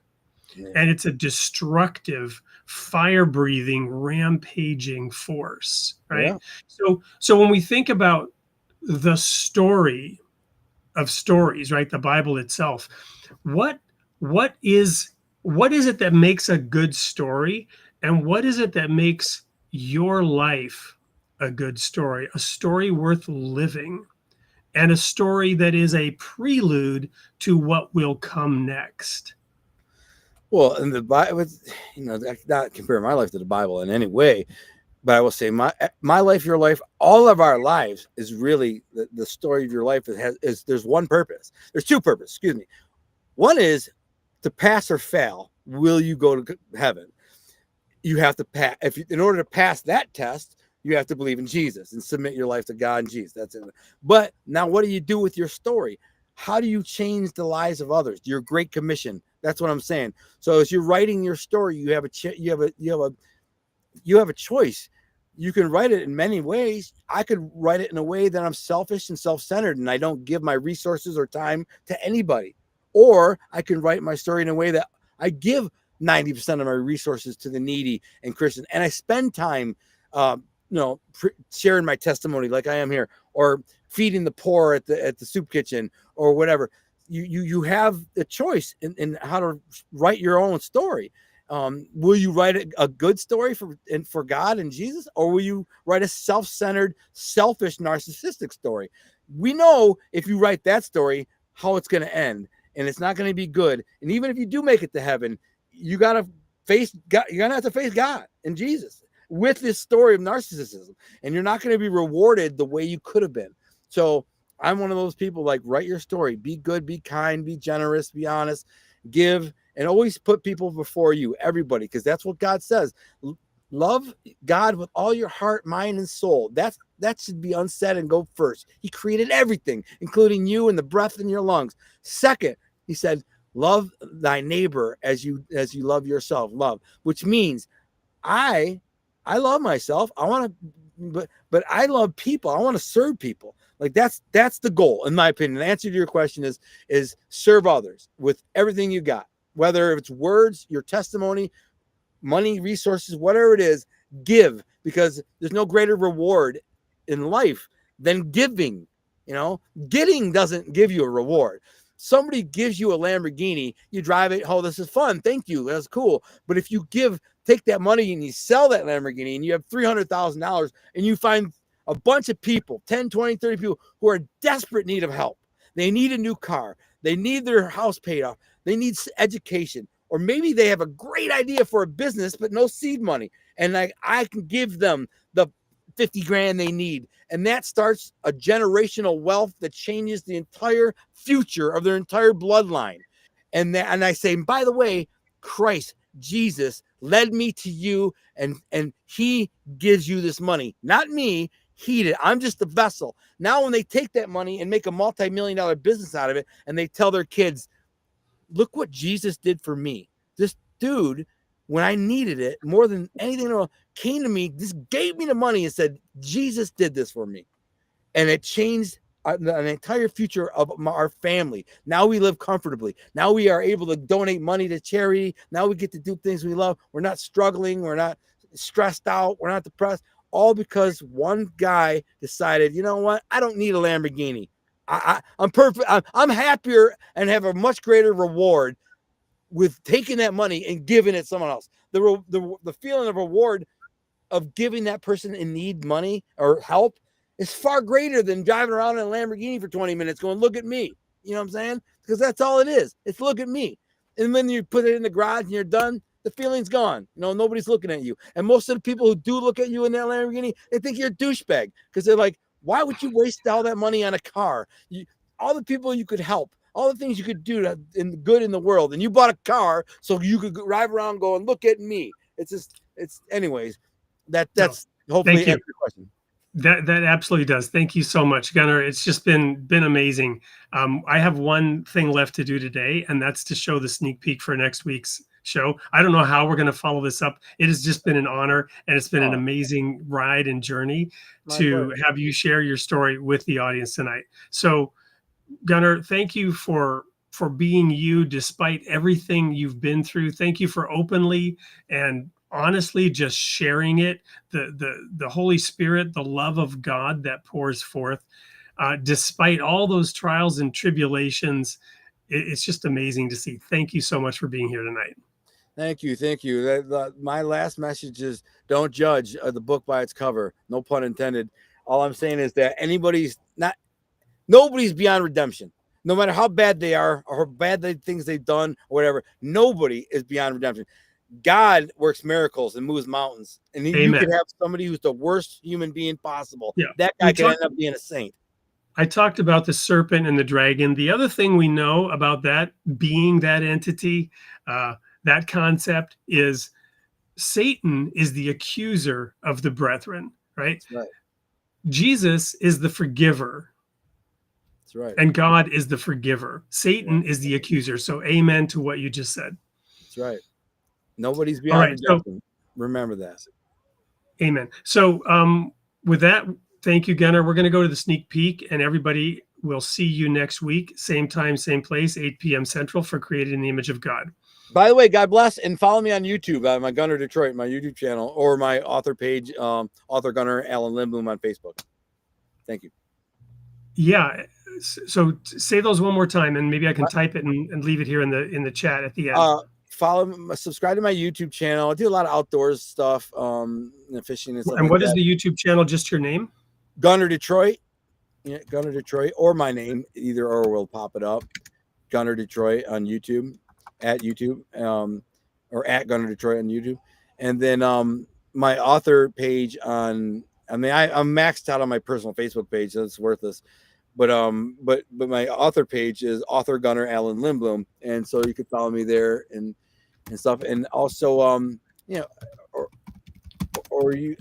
Yeah. And it's a destructive, fire-breathing, rampaging force, right? Yeah. So when we think about the story of stories, right, the Bible itself, what is it that makes a good story, and what is it that makes your life a good story, a story worth living, and a story that is a prelude to what will come next? Well, in the Bible, not compare my life to the Bible in any way, but I will say my life, your life, all of our lives is really the story of your life. There's one purpose. There's 2 purposes. Excuse me. One is to pass or fail. Will you go to heaven? You have to pass. In order to pass that test, you have to believe in Jesus and submit your life to God and Jesus. That's it. But now, what do you do with your story? How do you change the lives of others? Your Great Commission. That's what I'm saying. So as you're writing your story, you have a choice. You can write it in many ways. I could write it in a way that I'm selfish and self-centered, and I don't give my resources or time to anybody. Or I can write my story in a way that I give 90% of my resources to the needy and Christian, and I spend time, sharing my testimony like I am here, or feeding the poor at the soup kitchen, or whatever. You have a choice in how to write your own story. Will you write a good story for God and Jesus, or will you write a self-centered, selfish, narcissistic story? We know if you write that story, how it's going to end, and it's not going to be good. And even if you do make it to heaven, you got to face God. You're going to have to face God and Jesus with this story of narcissism, and you're not going to be rewarded the way you could have been. So I'm one of those people, like, write your story, be good, be kind, be generous, be honest, give, and always put people before you, everybody, because that's what God says. Love God with all your heart, mind, and soul. That should be unsaid and go first. He created everything, including you and the breath in your lungs. Second, he said, love thy neighbor as you love yourself. Love, which means I love myself. I want to, but I love people. I want to serve people. Like that's the goal, in my opinion. The answer to your question is serve others with everything you got, whether it's words, your testimony, money, resources, whatever it is. Give, because there's no greater reward in life than giving. Getting doesn't give you a reward. Somebody gives you a Lamborghini, you drive it. Oh, this is fun. Thank you. That's cool. But if you take that money and you sell that Lamborghini and you have $300,000 and you find a bunch of people, 10, 20, 30 people who are in desperate need of help. They need a new car. They need their house paid off. They need education. Or maybe they have a great idea for a business, but no seed money. And I can give them the 50 grand they need. And that starts a generational wealth that changes the entire future of their entire bloodline. And I say, by the way, Christ, Jesus led me to you, and he gives you this money, not me. He did. I'm just the vessel. Now, when they take that money and make a multi-million-dollar business out of it, and they tell their kids, look what Jesus did for me. This dude, when I needed it more than anything else, came to me, just gave me the money and said, Jesus did this for me. And it changed an entire future of our family. Now we live comfortably. Now we are able to donate money to charity. Now we get to do things we love. We're not struggling. We're not stressed out. We're not depressed. All because one guy decided, you know what? I don't need a Lamborghini. I'm perfect. I'm happier and have a much greater reward with taking that money and giving it to someone else. The feeling of reward of giving that person in need money or help is far greater than driving around in a Lamborghini for 20 minutes going, look at me. You know what I'm saying? Because that's all it is. It's look at me. And when you put it in the garage and you're done, the feeling's gone. Nobody's looking at you. And most of the people who do look at you in that Lamborghini, they think you're a douchebag because they're like, why would you waste all that money on a car? All the people you could help, all the things you could do in good in the world, and you bought a car so you could drive around going, look at me. Anyways, that's hopefully answer your question. That absolutely does. Thank you so much, Gunnar. It's just been amazing. I have one thing left to do today, and that's to show the sneak peek for next week's show. I don't know how we're going to follow this up. It has just been an honor, and it's been an amazing ride and journey to have you share your story with the audience tonight. So, Gunnar, thank you for being you despite everything you've been through. Thank you for openly and honestly just sharing it, the Holy Spirit, the love of God that pours forth despite all those trials and tribulations. It's just amazing to see. Thank you so much for being here tonight. Thank you. My last message is don't judge the book by its cover. No pun intended. All I'm saying is that nobody's beyond redemption. No matter how bad they are or how bad things they've done or whatever, nobody is beyond redemption. God works miracles and moves mountains. And you could have somebody who's the worst human being possible. Yeah. That guy can end up being a saint. I talked about the serpent and the dragon. The other thing we know about that being, that entity, that concept, is Satan is the accuser of the brethren, right? That's right. Jesus is the forgiver. That's right. And God is the forgiver. Satan is the accuser. So amen to what you just said. That's right. Nobody's beyond redemption. Remember that. Amen. So with that, thank you, Gunnar. We're going to go to the sneak peek, and everybody will see you next week. Same time, same place, 8 p.m. Central, for Created in the Image of God. By the way, God bless, and follow me on YouTube, my Gunnar Detroit, my YouTube channel, or my author page, author Gunnar Alan Lindbloom on Facebook. Thank you. Yeah. So say those one more time, and maybe I can type it and leave it here in the chat at the end. subscribe to my YouTube channel. I do a lot of outdoors stuff, fishing and stuff. And what is the YouTube channel? Just your name? Gunner Detroit. Yeah, Gunner Detroit, or my name, either or will pop it up. Gunner Detroit on YouTube, at YouTube, or at Gunner Detroit on YouTube. And then my author page I'm maxed out on my personal Facebook page, so it's worthless. But my author page is author Gunner Allen Lindbloom, and so you could follow me there and stuff. And also or you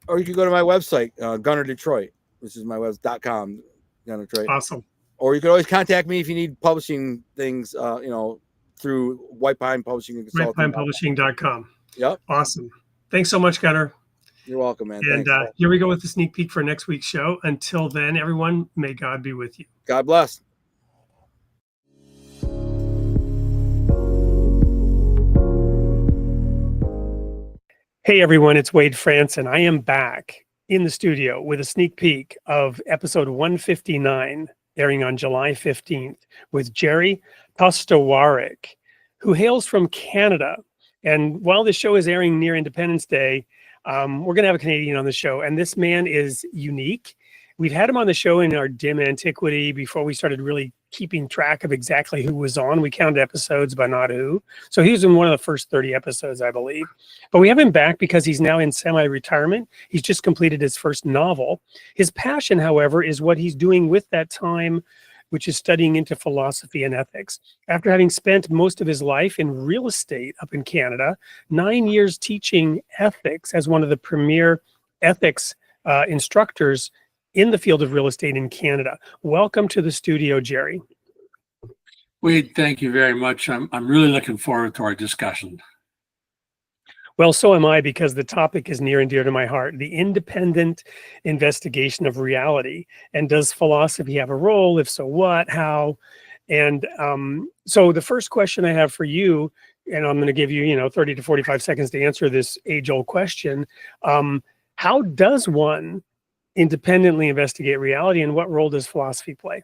could go to my website, Gunner Detroit, which is my web.com, Gunner Detroit. Awesome. Or you could always contact me if you need publishing things, through White Pine Publishing and Consulting. WhitePinePublishing.com. Yep. Awesome. Thanks so much, Gunner. You're welcome, man. And here we go with the sneak peek for next week's show. Until then, everyone, may God be with you. God bless. Hey, everyone, it's Wade Franson. I am back in the studio with a sneak peek of episode 159, airing on July 15th, with Jerry Tostowarek, who hails from Canada. And while this show is airing near Independence Day, we're going to have a Canadian on the show. And this man is unique. We've had him on the show in our dim antiquity before we started really keeping track of exactly who was on. We counted episodes, but not who. So he was in one of the first 30 episodes, I believe. But we have him back because he's now in semi-retirement. He's just completed his first novel. His passion, however, is what he's doing with that time, which is studying into philosophy and ethics. After having spent most of his life in real estate up in Canada, 9 years teaching ethics as one of the premier ethics instructors in the field of real estate in Canada. Welcome to the studio, Jerry. Wade, thank you very much. I'm really looking forward to our discussion. Well, so am I, because the topic is near and dear to my heart, the independent investigation of reality. And does philosophy have a role? If so, what, how? And so the first question I have for you, and I'm going to give you, 30 to 45 seconds to answer this age-old question. How does one independently investigate reality, and what role does philosophy play?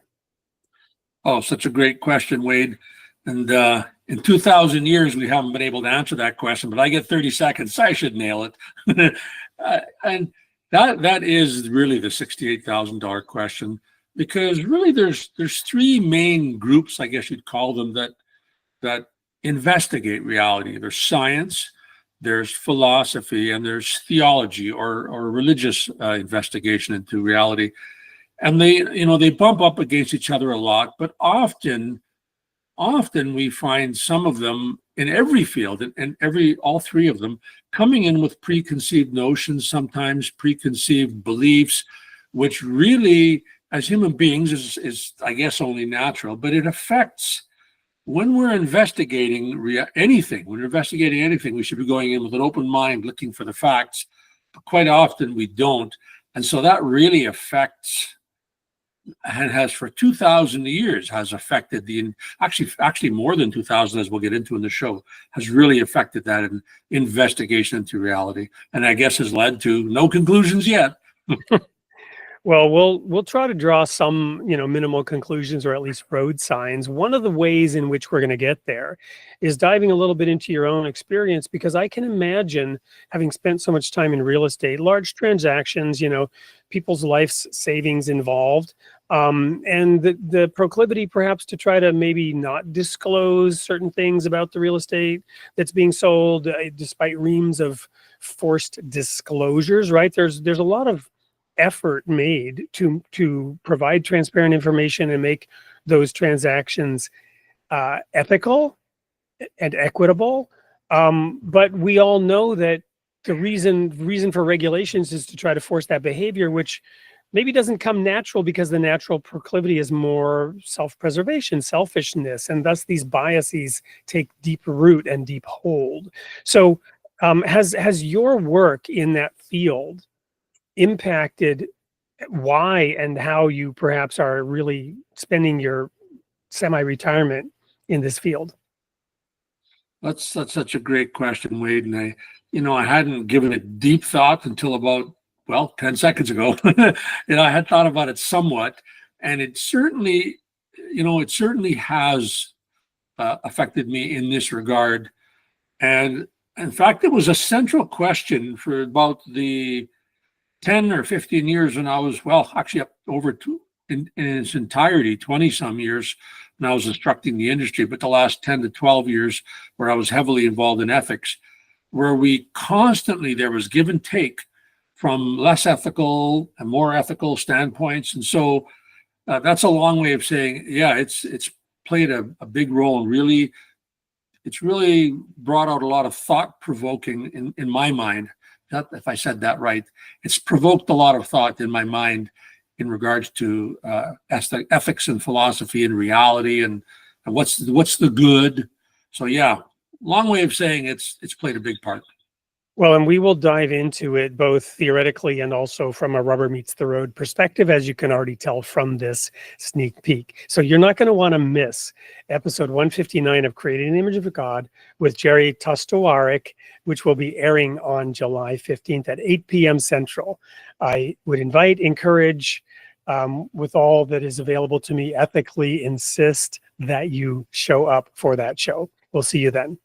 Oh, such a great question, Wade. And in 2,000 years, we haven't been able to answer that question, but I get 30 seconds. I should nail it. And that is really the $68,000 question, because really there's three main groups, I guess you'd call them, that investigate reality. There's science, there's philosophy, and there's theology or religious investigation into reality. And they bump up against each other a lot, but often we find some of them in every field, and all three of them coming in with preconceived notions, sometimes preconceived beliefs, which really, as human beings, is I guess only natural, but it affects. When we're investigating anything, we should be going in with an open mind, looking for the facts. But quite often we don't. And so that really affects, and has for 2,000 years, has affected actually more than 2,000, as we'll get into in the show, has really affected that investigation into reality. And I guess has led to no conclusions yet. Well, we'll try to draw some, minimal conclusions, or at least road signs. One of the ways in which we're going to get there is diving a little bit into your own experience, because I can imagine, having spent so much time in real estate, large transactions, people's life's savings involved, and the proclivity perhaps to try to maybe not disclose certain things about the real estate that's being sold, despite reams of forced disclosures, right? There's a lot of effort made to provide transparent information and make those transactions ethical and equitable. But we all know that the reason for regulations is to try to force that behavior, which maybe doesn't come natural, because the natural proclivity is more self-preservation, selfishness, and thus these biases take deep root and deep hold. So has your work in that field impacted why and how you perhaps are really spending your semi-retirement in this field? That's such a great question, Wade. And I hadn't given it deep thought until about 10 seconds ago. I had thought about it somewhat, and it certainly has affected me in this regard. And in fact, it was a central question for about the 10 or 15 years when I was, well, actually up over in its entirety, 20 some years when I was instructing the industry, but the last 10 to 12 years where I was heavily involved in ethics, where we constantly, there was give and take from less ethical and more ethical standpoints. And so that's a long way of saying, yeah, it's played a big role, and really, it's really brought out a lot of thought provoking in my mind. Not if I said that right. It's provoked a lot of thought in my mind in regards to ethics and philosophy and reality and what's the good. So yeah, long way of saying it's played a big part. Well, and we will dive into it both theoretically and also from a rubber meets the road perspective, as you can already tell from this sneak peek. So you're not going to want to miss episode 159 of Creating the Image of God with Jerry Tostowarek, which will be airing on July 15th at 8 p.m. Central. I would encourage, with all that is available to me, ethically insist that you show up for that show. We'll see you then.